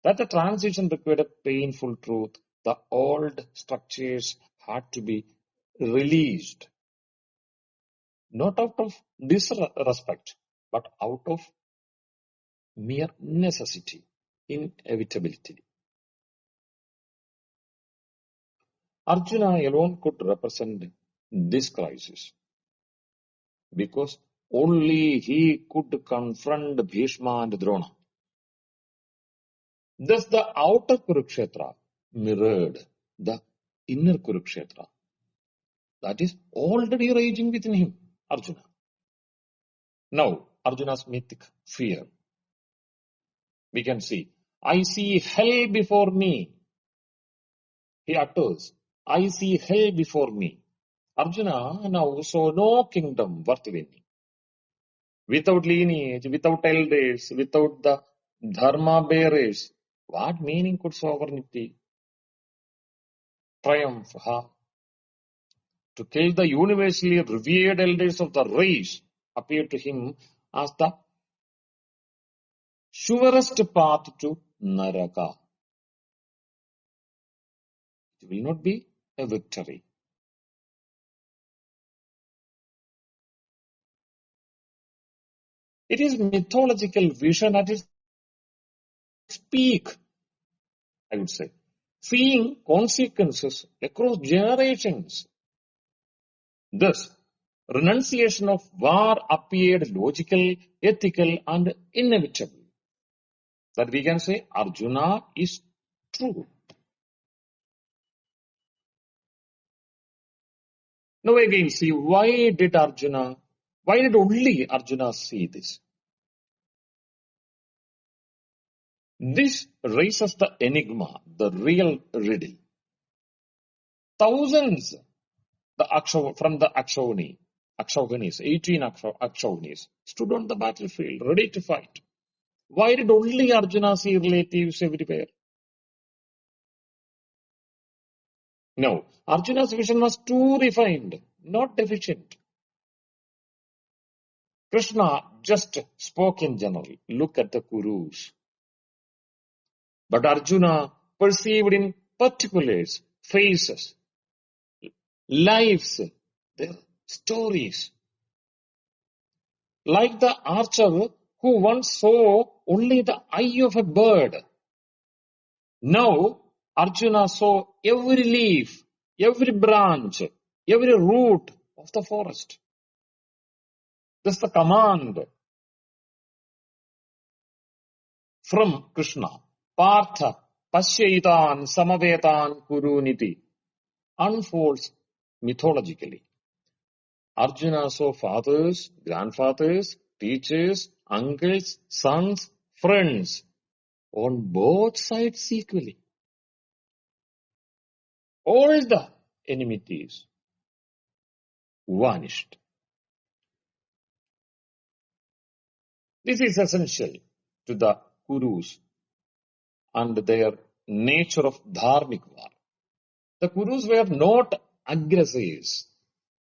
That the transition required a painful truth. The old structures had to be released, not out of disrespect, but out of mere necessity, inevitability. Arjuna alone could represent this crisis because only he could confront Bhishma and Drona. Thus the outer Kurukshetra mirrored the inner Kurukshetra that is already raging within him, Arjuna. Now, Arjuna's mythic fear. We can see, I see hell before me. He utters, I see hell before me. Arjuna now saw no kingdom worth winning. Without lineage, without elders, without the dharma bearers, what meaning could sovereignty triumph have? To kill the universally revered elders of the race appeared to him as the surest path to Naraka. It will not be a victory. It is mythological vision at its peak, I would say, seeing consequences across generations. Thus, renunciation of war appeared logical, ethical, and inevitable. That we can say Arjuna is true. Now again, see, why did only Arjuna see this? This raises the enigma, the real riddle. Thousands from the Akshauhinis, 18 Akshauhinis, stood on the battlefield, ready to fight. Why did only Arjuna see relatives everywhere? No, Arjuna's vision was too refined, not deficient. Krishna just spoke in general. Look at the Kurus. But Arjuna perceived in particulars, faces, lives, their stories. Like the archer who once saw only the eye of a bird. Now, Arjuna saw every leaf, every branch, every root of the forest. That's the command from Krishna. Partha Pasyaitan Samavetan Kuruniti unfolds mythologically. Arjuna saw fathers, grandfathers, teachers, uncles, sons, friends on both sides equally. All the enmities vanished. This is essential to the Kurus and their nature of dharmic war. The Kurus were not aggressors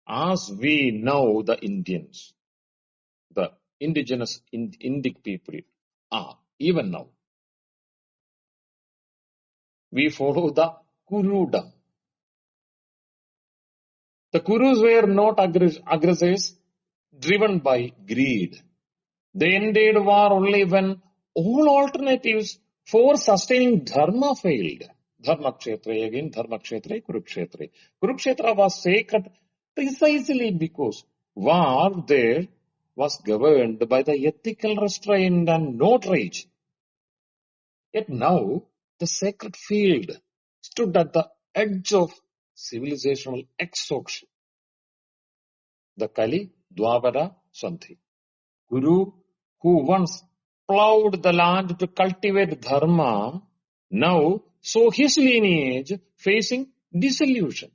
as we know the Indians, the indigenous Indic people are, even now. We follow the Kurudam. The Kurus were not aggressors driven by greed. They ended war only when all alternatives for sustaining dharma failed. Dharma Kshetra again, Dharma Kshetra, Kurukshetra. Kurukshetra was sacred precisely because war there was governed by the ethical restraint and not rage. Yet now the sacred field stood at the edge of civilizational exhaustion. The Kali, Dwapara, Sandhi. Guru, who once plowed the land to cultivate dharma, now saw his lineage facing dissolution.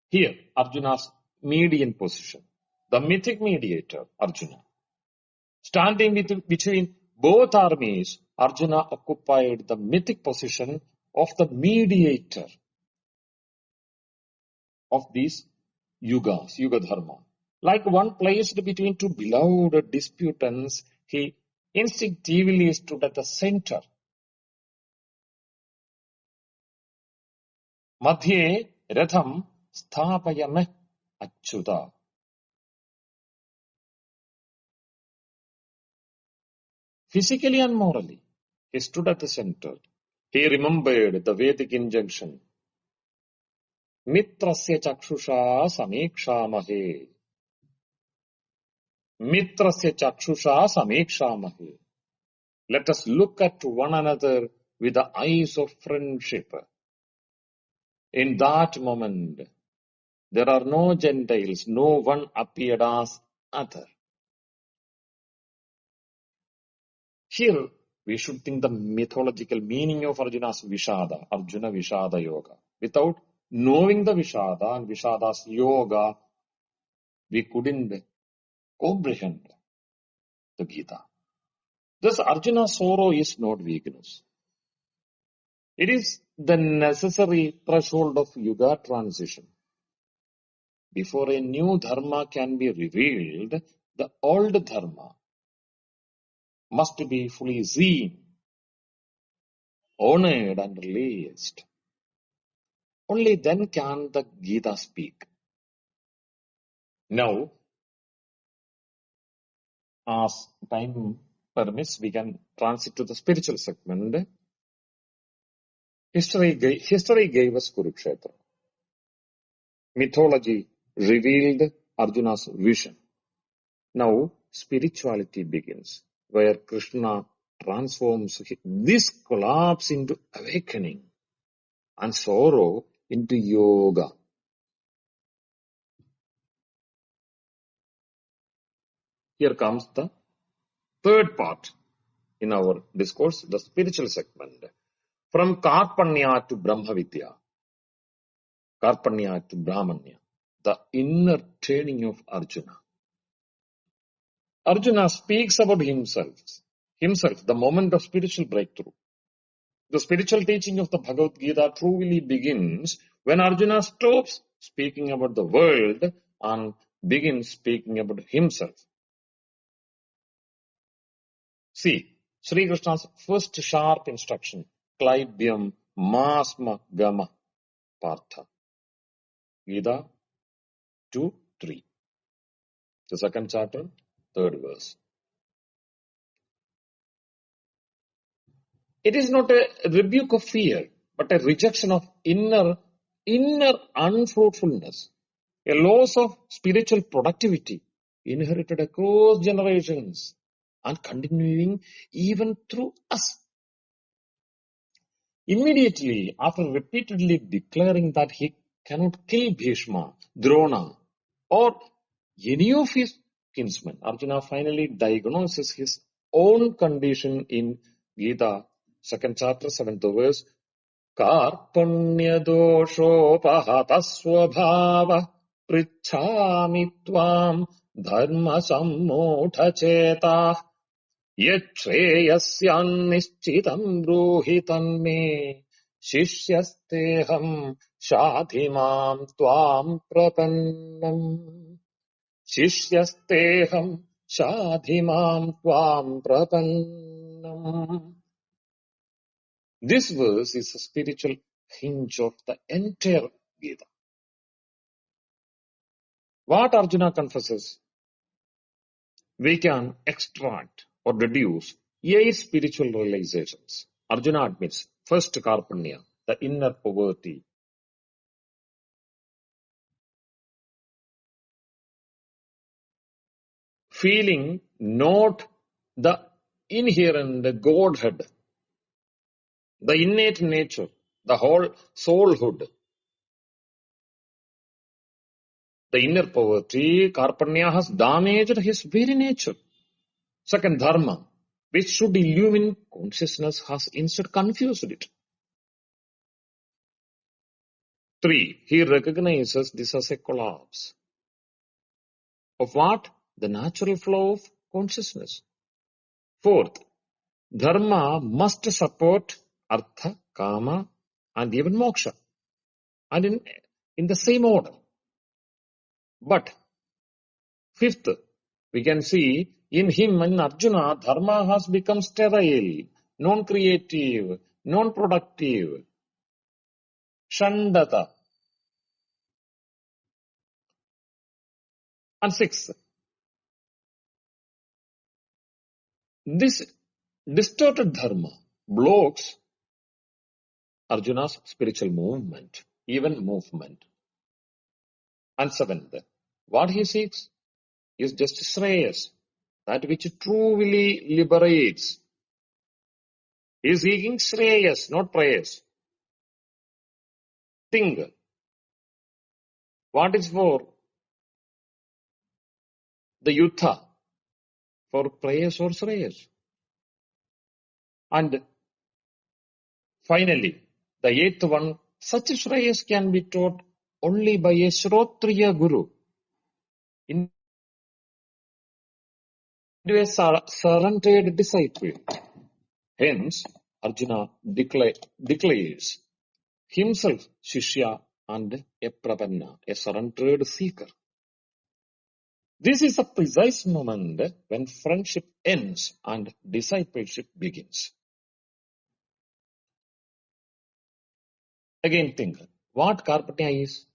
Here, Arjuna's median position, the mythic mediator, Arjuna. Standing between both armies, Arjuna occupied the mythic position of the mediator of these yugas, yuga dharma. Like one placed between two beloved disputants, he instinctively stood at the center. Madhye Ratham Sthapayame Achyuta. Physically and morally, he stood at the center. He remembered the Vedic injunction. Mitrasya chakshusha samikshamahe. Mitrasya chakshusha samikshamahe. Let us look at one another with the eyes of friendship. In that moment, there are no Gentiles. No one appeared as other. Here, we should think the mythological meaning of Arjuna's Vishada, Arjuna Vishada Yoga. Without knowing the Vishada and Vishada's Yoga, we couldn't comprehend the Gita. Thus, Arjuna's sorrow is not weakness. It is the necessary threshold of Yuga transition. Before a new dharma can be revealed, the old dharma must be fully seen, honored and released. Only then can the Gita speak. Now, as time permits, we can transit to the spiritual segment. History gave us Kurukshetra. Mythology revealed Arjuna's vision. Now, spirituality begins, where Krishna transforms this collapse into awakening and sorrow into yoga. Here comes the third part in our discourse, the spiritual segment. From Karpanya to Brahmavidya, Karpanya to Brahmanya, the inner training of Arjuna. Arjuna speaks about himself, the moment of spiritual breakthrough. The spiritual teaching of the Bhagavad Gita truly begins when Arjuna stops speaking about the world and begins speaking about himself. See, Sri Krishna's first sharp instruction, Klaibyam Masma Gama Partha. Gita 2:3. The second chapter, third verse. It is not a rebuke of fear, but a rejection of inner unfruitfulness, a loss of spiritual productivity inherited across generations and continuing even through us. Immediately after repeatedly declaring that he cannot kill Bhishma, Drona, or any of his kinsmen, Arjuna finally diagnoses his own condition in Gita, second chapter, 7th verse. Karpunya doshopahata swabhava prichhami tvam dharma sammudha chetah yachreyasyannischidam bruhi tanme shishyasteham shadhimam tvam prapannam. Shishyasteham shadhimam tvam prapannam. This verse is a spiritual hinge of the entire Gita. What Arjuna confesses, we can extract or deduce 8 spiritual realizations. Arjuna admits, first Karpanya, the inner poverty. Feeling not the inherent godhead, the innate nature, the whole soulhood. The inner poverty, Karpanya, has damaged his very nature. Second, dharma, which should illumine consciousness, has instead confused it. 3, he recognizes this as a collapse. Of what? The natural flow of consciousness. 4th, dharma must support artha, kama, and even moksha, and in the same order. But 5th, we can see in him, in Arjuna, dharma has become sterile, non-creative, non-productive. Shandata. And sixth, this distorted dharma blocks Arjuna's spiritual movement, even movement. And seventh, what he seeks is just Shreyas, that which truly liberates. He is seeking Shreyas, not prayers. Think, what is for the Yuddha? For prayers or Shreyas? And finally, the eighth one, such Shreyas can be taught only by a Shrotriya Guru into a surrendered disciple. Hence, Arjuna declares himself Shishya and a Prapanna, a surrendered seeker. This is a precise moment when friendship ends and discipleship begins. Again think, what Karpanya is,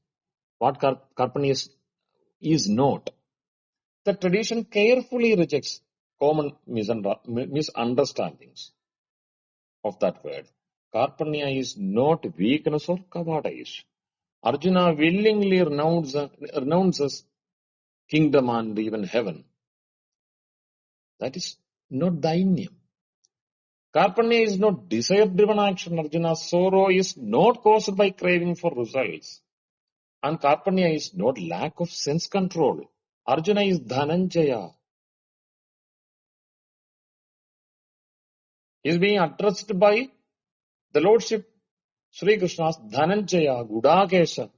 what Karpanya is not. The tradition carefully rejects common misunderstandings of that word. Karpanya is not weakness or cowardice. Arjuna willingly renounces kingdom and even heaven. That is not dainyam. Karpanya is not desire-driven action. Arjuna's sorrow is not caused by craving for results. And Karpanya is not lack of sense control. Arjuna is Dhananjaya. He is being addressed by the Lordship Sri Krishna's Dhananjaya, Gudakesha,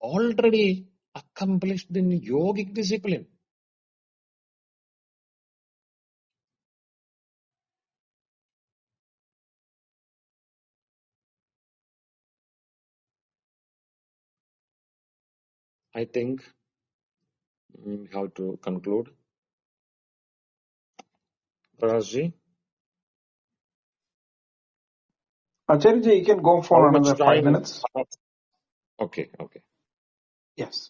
already accomplished in yogic discipline. I think we have to conclude. Prakash, Acharya, you can go how for much another 5 time? minutes. Okay. Yes.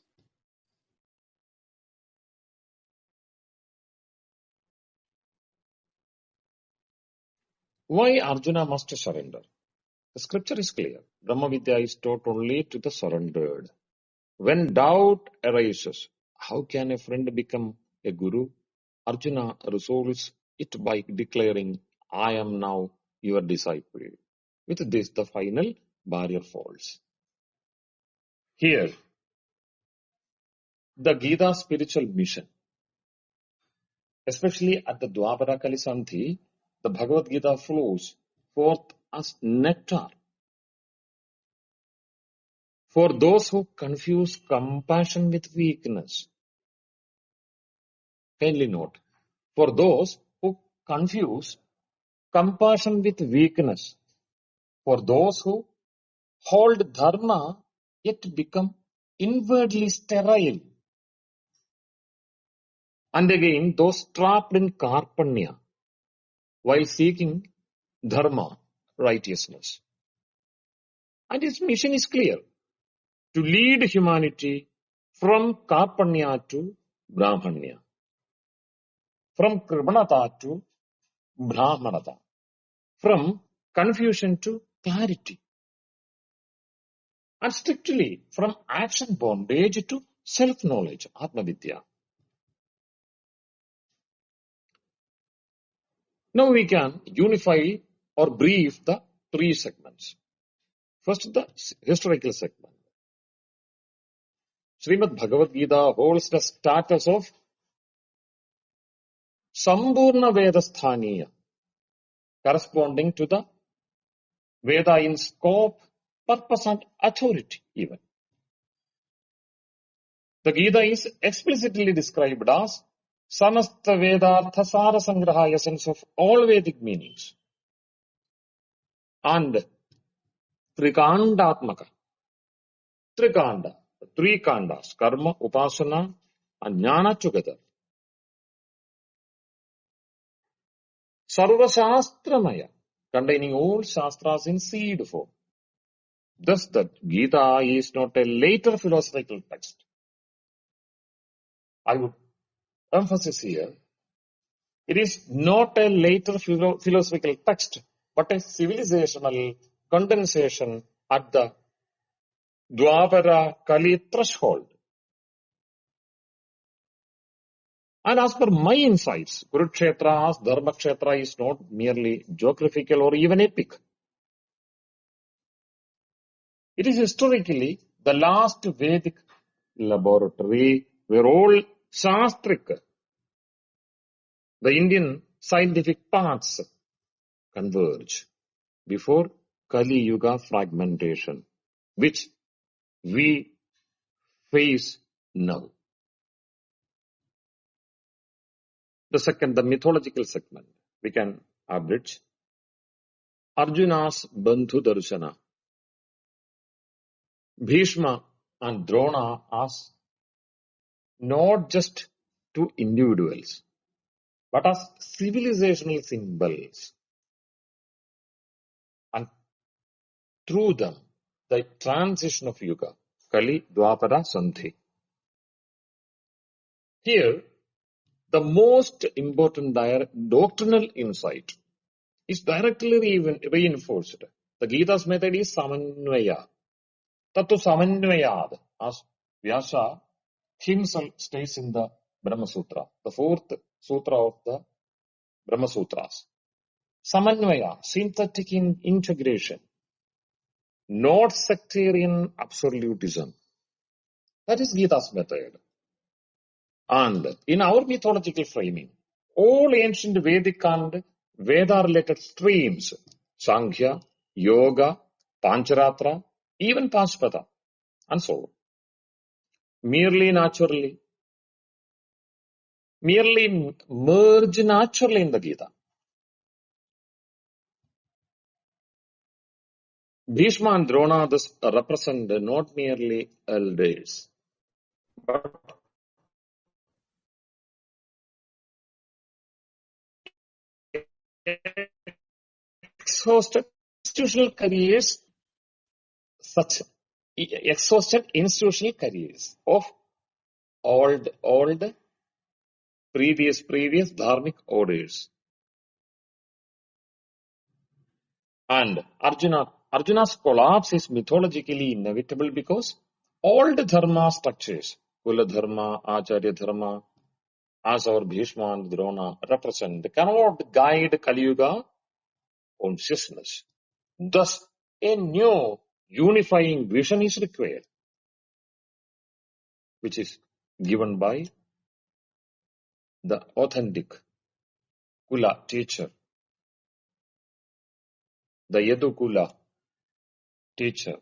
Why Arjuna must surrender? The scripture is clear. Brahma Vidya is taught only to the surrendered. When doubt arises, how can a friend become a guru? Arjuna resolves it by declaring, I am now your disciple. With this, the final barrier falls. Here, the Gita spiritual mission, especially at the Dwapara Kalisanthi, the Bhagavad Gita flows forth as nectar for those who confuse compassion with weakness. Kindly note, for those who confuse compassion with weakness, for those who hold dharma yet become inwardly sterile, and again those trapped in karpanya while seeking dharma, righteousness. And his mission is clear, to lead humanity from karpanya to brahmanya, from kripanata to brahmanata, from confusion to clarity, and strictly from action bondage to self-knowledge, Atma-vidya. Now we can unify or brief the three segments. First, the historical segment. Srimad Bhagavad Gita holds the status of Sambhurna Veda Sthaniya, corresponding to the Veda in scope, purpose and authority even. The Gita is explicitly described as Samasta Vedartha Sara Sangraha, essence of all Vedic meanings, and Trikandatmaka. Trikanda, three kandas, karma, upasana, and jnana together. Sarva Shastramaya, containing all Shastras in seed form. Thus, the Gita is not a later philosophical text. I would emphasize here, it is not a later philosophical text, but a civilizational condensation at the Dwapara Kali threshold. And as per my insights, Kurukshetra as Dharmakshetra is not merely geographical or even epic. It is historically the last Vedic laboratory where all Shastric, the Indian scientific paths, converge before Kali Yuga fragmentation, which we face now. The second, the mythological segment, we can abridge. Arjuna's Bandhu Darshana. Bhishma and Drona as not just two individuals, but as civilizational symbols. And through them, the transition of Yuga, Kali, Dwapara, Sandhi. Here, the most important doctrinal insight is directly reinforced. The Gita's method is Samanvaya. Tattu Samanvayad, as Vyasa himself states in the Brahma Sutra, the fourth sutra of the Brahma Sutras. Samanvaya, synthetic integration, not sectarian absolutism. That is Gita's method. And in our mythological framing, all ancient Vedic and Veda-related streams, Sankhya, Yoga, Pancharatra, even Pashupata, and so on, merely merge naturally in the Gita. Bhishma and Drona thus represent not merely elders, but exhausted institutional careers of old previous dharmic orders. And Arjuna's collapse is mythologically inevitable because all the dharma structures, Kula Dharma, Acharya Dharma, as our Bhishma and Drona represent, cannot guide Kali Yuga consciousness. Thus, a new unifying vision is required, which is given by the authentic Kula teacher, the Yadukula teacher,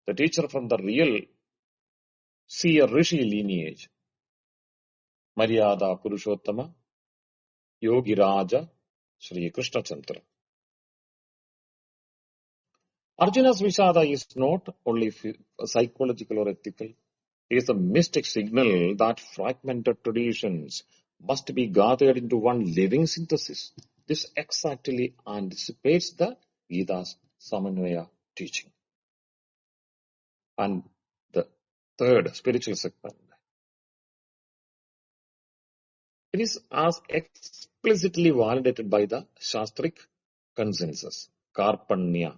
the teacher from the real seer Rishi lineage, Maryada Purushottama, Yogi Raja, Sri Krishna Chandra. Arjuna's Vishada is not only psychological or ethical, it is a mystic signal that fragmented traditions must be gathered into one living synthesis. This exactly anticipates the Gita's Samanvaya teaching. And the third spiritual segment, it is as explicitly validated by the Shastric consensus, Karpanya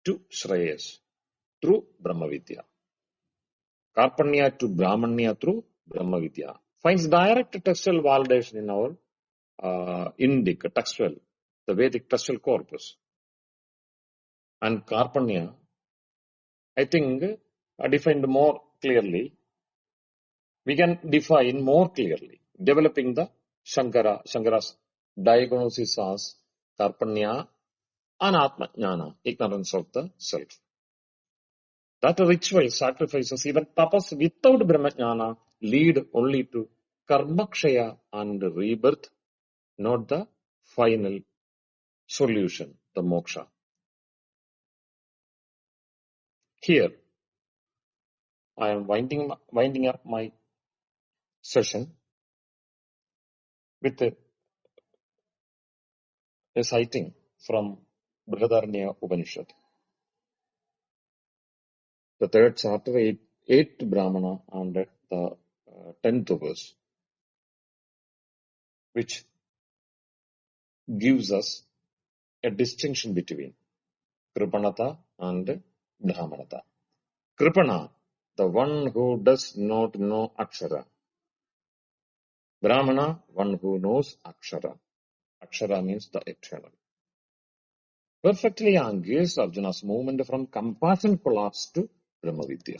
to Shreyas through Brahmavidya. Karpanya to Brahmanya through Brahmavidya finds direct textual validation in our Indic textual, the Vedic textual corpus. And Karpanya, I think, defined more clearly. We can define more clearly, developing the Shankara's diagnosis as Karpanya and Atmajnana, ignorance of the self. That ritual sacrifices, even tapas without Brahmajnana, lead only to karmakshaya and rebirth, not the final solution, the moksha. Here, I am winding up my session with a citing from Brihadaranya Upanishad. the third chapter, 8th Brahmana and the 10th verse, which gives us a distinction between Kripanata and Brahmanata. Kripana, the one who does not know Akshara. Brahmana, one who knows Akshara. Akshara means the eternal. Perfectly angles Arjuna's movement from compassion collapse to Brahmavidya.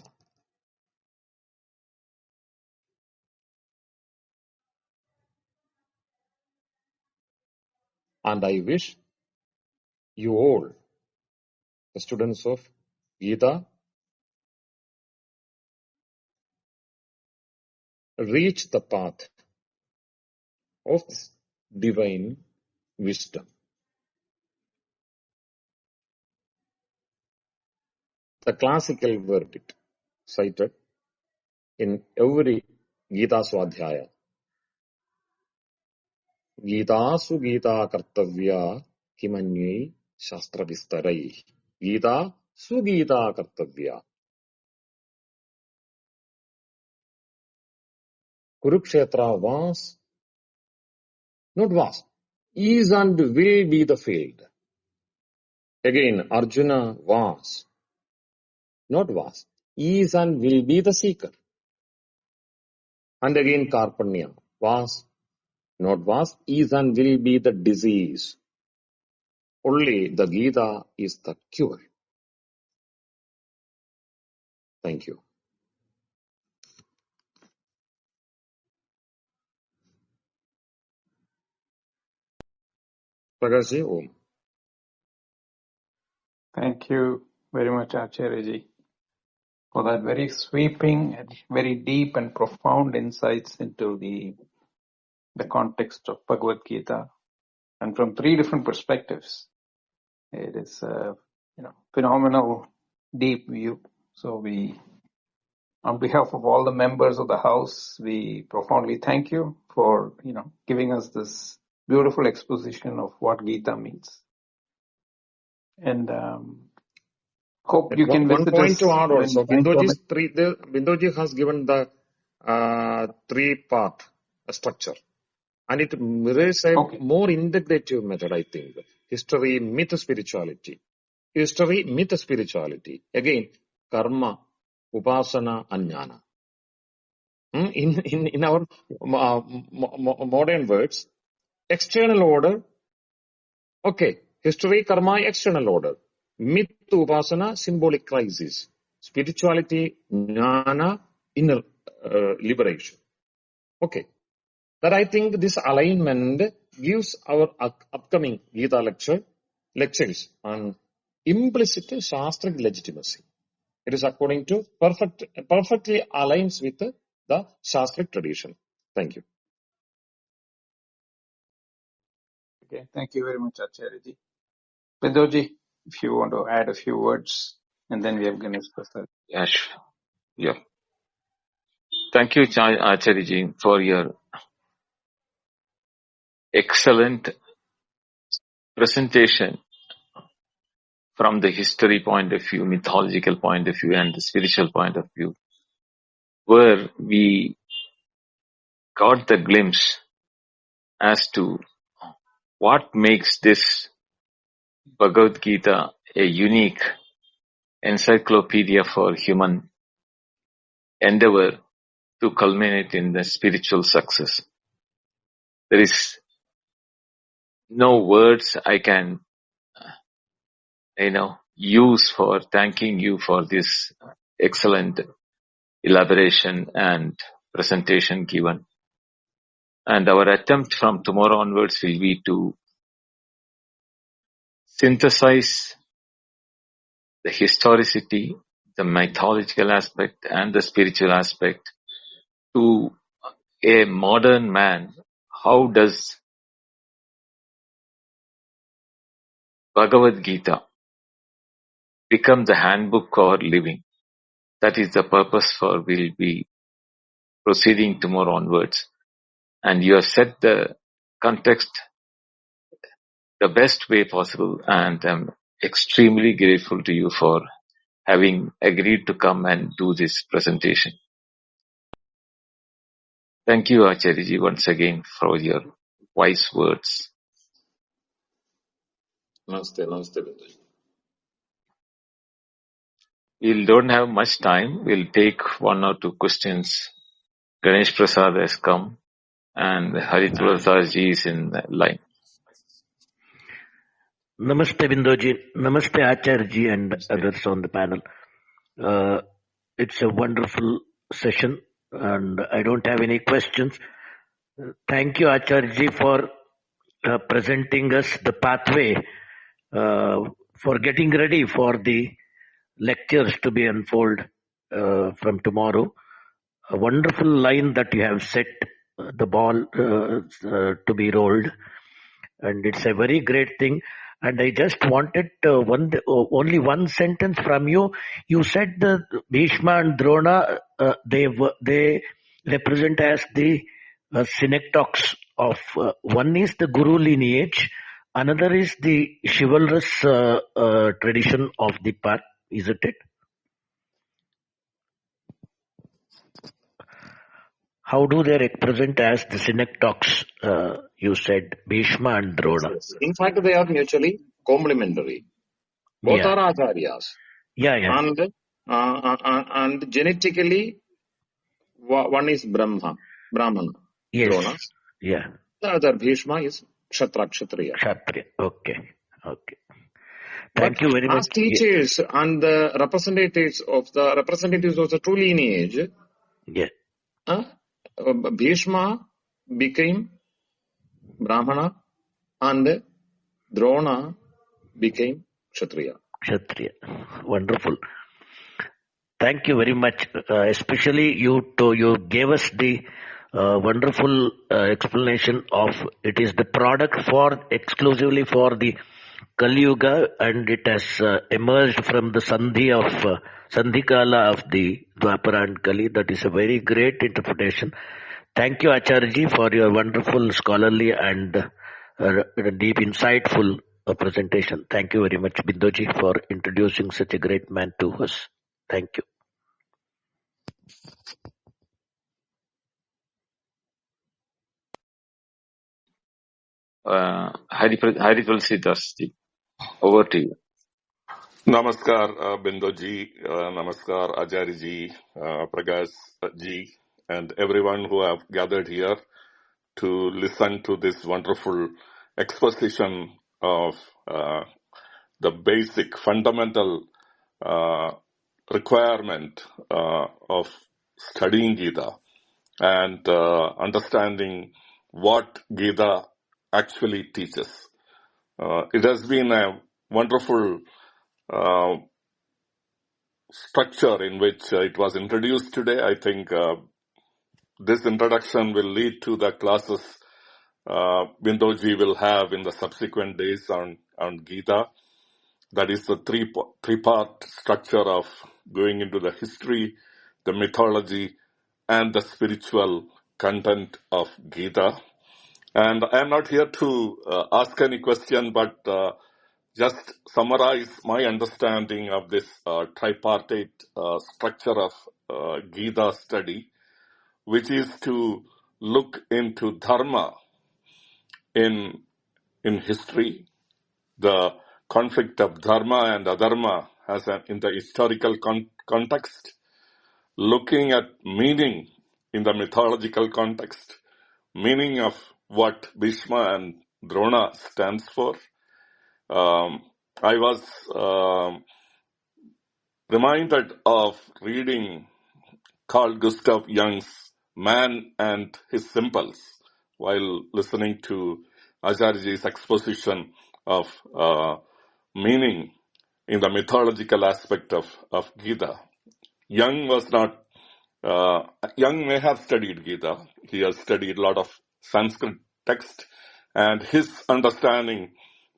And I wish you all, the students of Gita, reach the path of this divine wisdom. The classical verdict cited in every Gita Swadhyaya. Gita Sugita Kartavya Kimanyai Shastra Vistarai. Gita Sugita Kartavya. Kurukshetra was, not was, is and will be the field. Again, Arjuna was, not was, is and will be the seeker. And again, Karpanya was, not was, is and will be the disease. Only the Gita is the cure. Thank you. Prakashji, Om. Thank you very much, Acharya for that very sweeping, and very deep and profound insights into the context of Bhagavad Gita, and from three different perspectives. It is a phenomenal, deep view. So we, on behalf of all the members of the house, we profoundly thank you for giving us this beautiful exposition of what Gita means. And hope you can One visit point us to add when also, time permits. Bindoji has given the three-part structure. And it mirrors a more integrative method, I think. History, myth, spirituality. History, myth, spirituality. Again, karma, upasana, and jnana. In our modern words, external order, okay. History, karma, external order. Myth, upasana, symbolic crisis. Spirituality, jnana, inner liberation. Okay. That I think this alignment gives our upcoming Gita lectures on implicit Shastric legitimacy. It is according to perfectly aligns with the Shastric tradition. Thank you. Okay, thank you very much, Acharya ji. Bindoji, if you want to add a few words, and then we are going to discuss that. Yes. Yeah. Thank you, Acharya ji, for your excellent presentation from the history point of view, mythological point of view, and the spiritual point of view, where we got the glimpse as to what makes this Bhagavad Gita a unique encyclopedia for human endeavor to culminate in the spiritual success. There is no words I can, use for thanking you for this excellent elaboration and presentation given. And our attempt from tomorrow onwards will be to synthesize the historicity, the mythological aspect, and the spiritual aspect to a modern man. How does Bhagavad Gita become the handbook for living? That is the purpose for we'll be proceeding tomorrow onwards. And you have set the context the best way possible, and I'm extremely grateful to you for having agreed to come and do this presentation. Thank you, Acharya once again for your wise words. Namaste, namaste, Binduji. We don't have much time. We'll take one or two questions. Ganesh Prasad has come and Harit Prasad ji is in the line. Namaste Bindoji, Namaste Acharya and others on the panel. It's a wonderful session and I don't have any questions. Thank you Acharya for presenting us the pathway for getting ready for the lectures to be unfolded from tomorrow. A wonderful line that you have set the ball to be rolled, and it's a very great thing. And I just wanted only one sentence from you. You said the Bhishma and Drona they represent as the synecdoches of one is the Guru lineage, another is the chivalrous tradition of the path. Isn't it? How do they represent as the synecdoches? You said Bhishma and Drona. Yes. In fact, they are mutually complementary. Both are acharyas. Yeah. And genetically, one is Brahman, Yes. Drona. Yeah. The other Bhishma is Kshatriya. Okay. Thank you very much. As teachers and the representatives of the true lineage, Bhishma became Brahmana and Drona became Kshatriya. Wonderful. Thank you very much. Especially you gave us the wonderful explanation of it is the product exclusively for the Kali Yuga, and it has emerged from the Sandhi Kala of the Dwapara and Kali. That is a very great interpretation. Thank you, Acharya, for your wonderful scholarly and deep insightful presentation. Thank you very much, Bindoji, for introducing such a great man to us. Thank you. Hari Dasti, over to you. Namaskar, Bindoji, Namaskar, Acharya ji, Prakash ji, and everyone who have gathered here to listen to this wonderful exposition of the basic fundamental requirement of studying Gita and understanding what Gita actually teaches. It has been a wonderful structure in which it was introduced today. I think this introduction will lead to the classes Bindoji will have in the subsequent days on Gita. That is the three-part structure of going into the history, the mythology, and the spiritual content of Gita. And I am not here to ask any question, but just summarize my understanding of this tripartite structure of Gita study, which is to look into dharma in history, the conflict of dharma and adharma in the historical context, looking at meaning in the mythological context, meaning of what Bhishma and Drona stands for. I was reminded of reading Carl Gustav Jung's Man and His Symbols while listening to Acharya's exposition of meaning in the mythological aspect of Gita. Jung may have studied Gita. He has studied a lot of Sanskrit text, and his understanding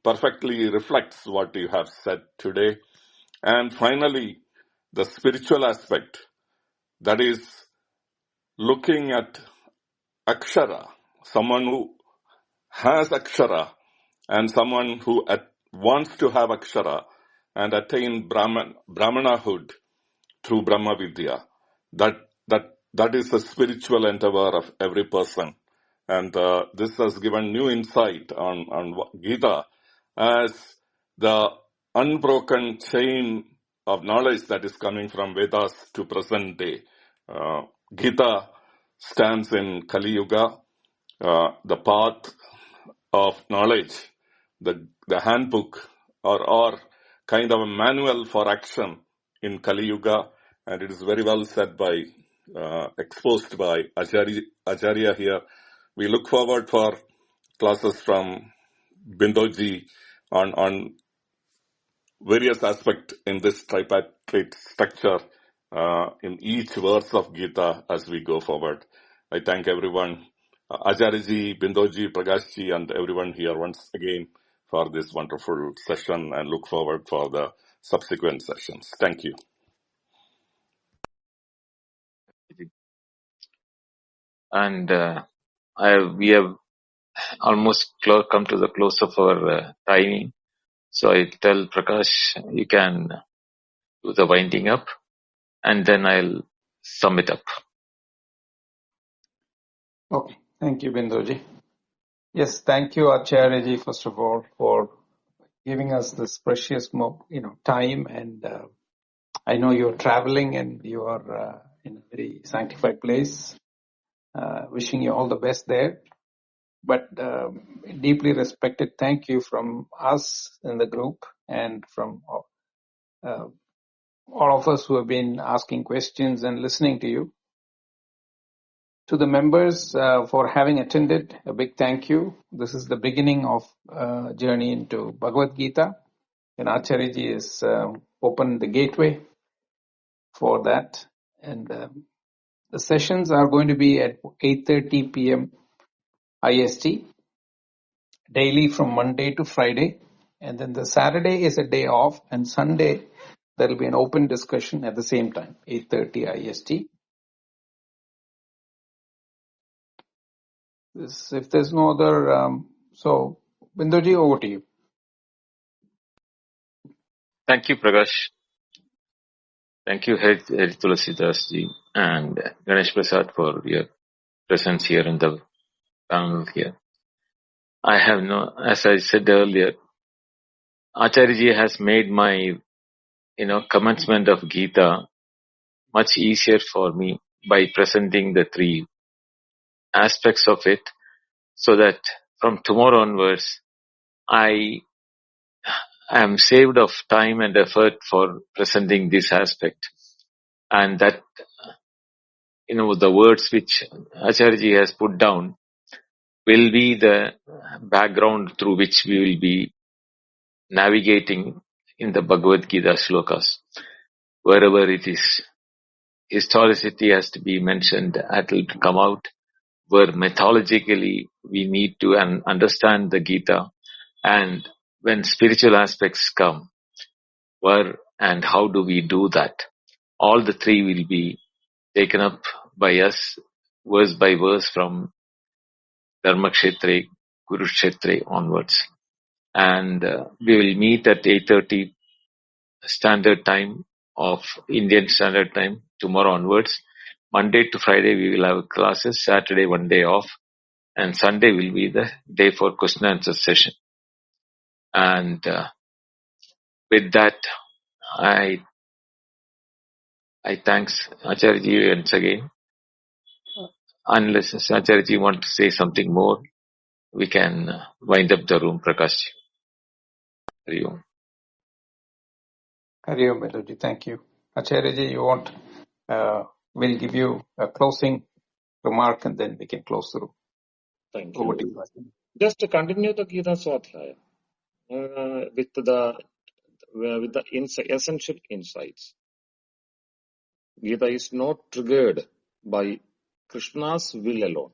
perfectly reflects what you have said today. And finally, the spiritual aspect, that is looking at Akshara, someone who has Akshara and someone who wants to have Akshara, and attain Brahmanahood through Brahma Vidya. That is a spiritual endeavor of every person. And this has given new insight on Gita as the unbroken chain of knowledge that is coming from Vedas to present day. Gita stands in Kali Yuga, the path of knowledge, the handbook or kind of a manual for action in Kali Yuga, and it is very well said by, exposed by Acharya here. We look forward for classes from Bindoji on various aspects in this tripartite structure in each verse of Gita as we go forward. I thank everyone, Acharyaji, Bindoji, Prakashji, and everyone here once again for this wonderful session, and look forward for the subsequent sessions. Thank you. And we have almost come to the close of our timing. So I tell Prakash, you can do the winding up, and then I'll sum it up. Okay. Thank you, Bindoji. Yes, thank you, Acharyaji, first of all, for giving us this precious time. And I know you're traveling and you are in a very sanctified place. Wishing you all the best there. But deeply respected thank you from us in the group and from all of us who have been asking questions and listening to you. To the members for having attended, a big thank you. This is the beginning of journey into Bhagavad Gita, and Acharyaji has opened the gateway for that. And the sessions are going to be at 8:30 p.m. IST, daily from Monday to Friday. And then the Saturday is a day off, and Sunday there will be an open discussion at the same time, 8:30 IST. If there's no other, so Bindoji, over to you. Thank you, Prakash. Thank you, Hari Tulasidas ji and Ganesh Prasad, for your presence here in the panel here. I have as I said earlier, Acharya ji has made my, commencement of Gita much easier for me by presenting the three aspects of it, so that from tomorrow onwards, I am saved of time and effort for presenting this aspect. And that, the words which Acharya ji has put down will be the background through which we will be navigating in the Bhagavad Gita shlokas. Wherever it is, historicity has to be mentioned, that will come out. Where methodologically we need to understand the Gita, and when spiritual aspects come, where and how do we do that? All the three will be taken up by us verse by verse from Dharmakshetra, Kurukshetra onwards. And we will meet at 8:30 standard time of Indian Standard Time tomorrow onwards. Monday to Friday we will have classes, Saturday one day off, and Sunday will be the day for question and answer session. And with that, I thanks Acharya once again. Unless Acharya want to say something more, we can wind up the room, Prakash. Hari Om. Hari Om, Bindoji, thank you. Acharyaji, you want, we'll give you a closing remark and then we can close the room. Thank Over to you. you. Just to continue the Gita Swadhyaya with the essential insights. Gita is not triggered by Krishna's will alone.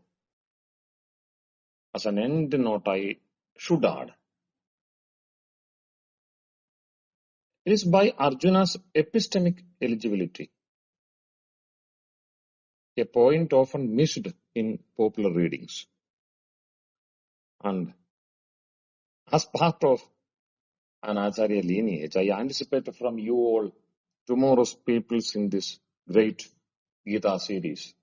As an end note, I should add, it is by Arjuna's epistemic eligibility, a point often missed in popular readings. And as part of an Acharya lineage, I anticipate from you all tomorrow's peoples in this great Gita series.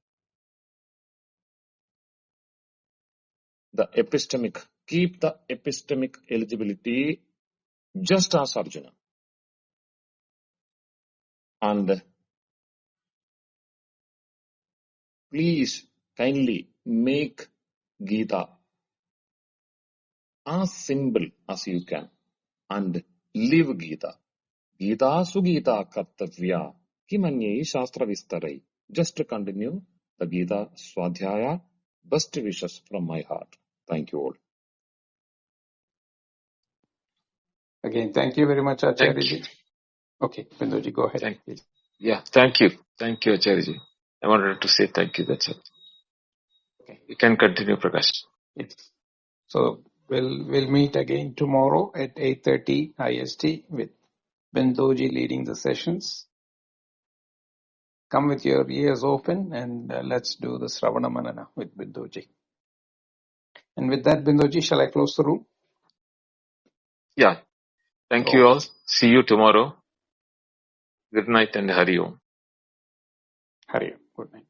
The epistemic, keep the epistemic eligibility just as Arjuna. And please kindly make Gita as simple as you can and live Gita. Gita Sugita Kartavya Kimanyai Shastra Vistarai. Just to continue the Gita Swadhyaya. Best wishes from my heart. Thank you all. Again, thank you very much, Thank Acharya. you. Okay, Binduji, go ahead, Thank, please. yeah, thank you. Thank you, Acharya. I wanted to say thank you. That's it. Okay. You can continue, Prakash. Yes. So we'll meet again tomorrow at 8:30 IST with Binduji leading the sessions. Come with your ears open and let's do the Sravana Manana with Binduji. And with that, Binduji, shall I close the room? Yeah. Thank you Okay. all. See you tomorrow. Good night and Hari Om. Hari Om. Good night.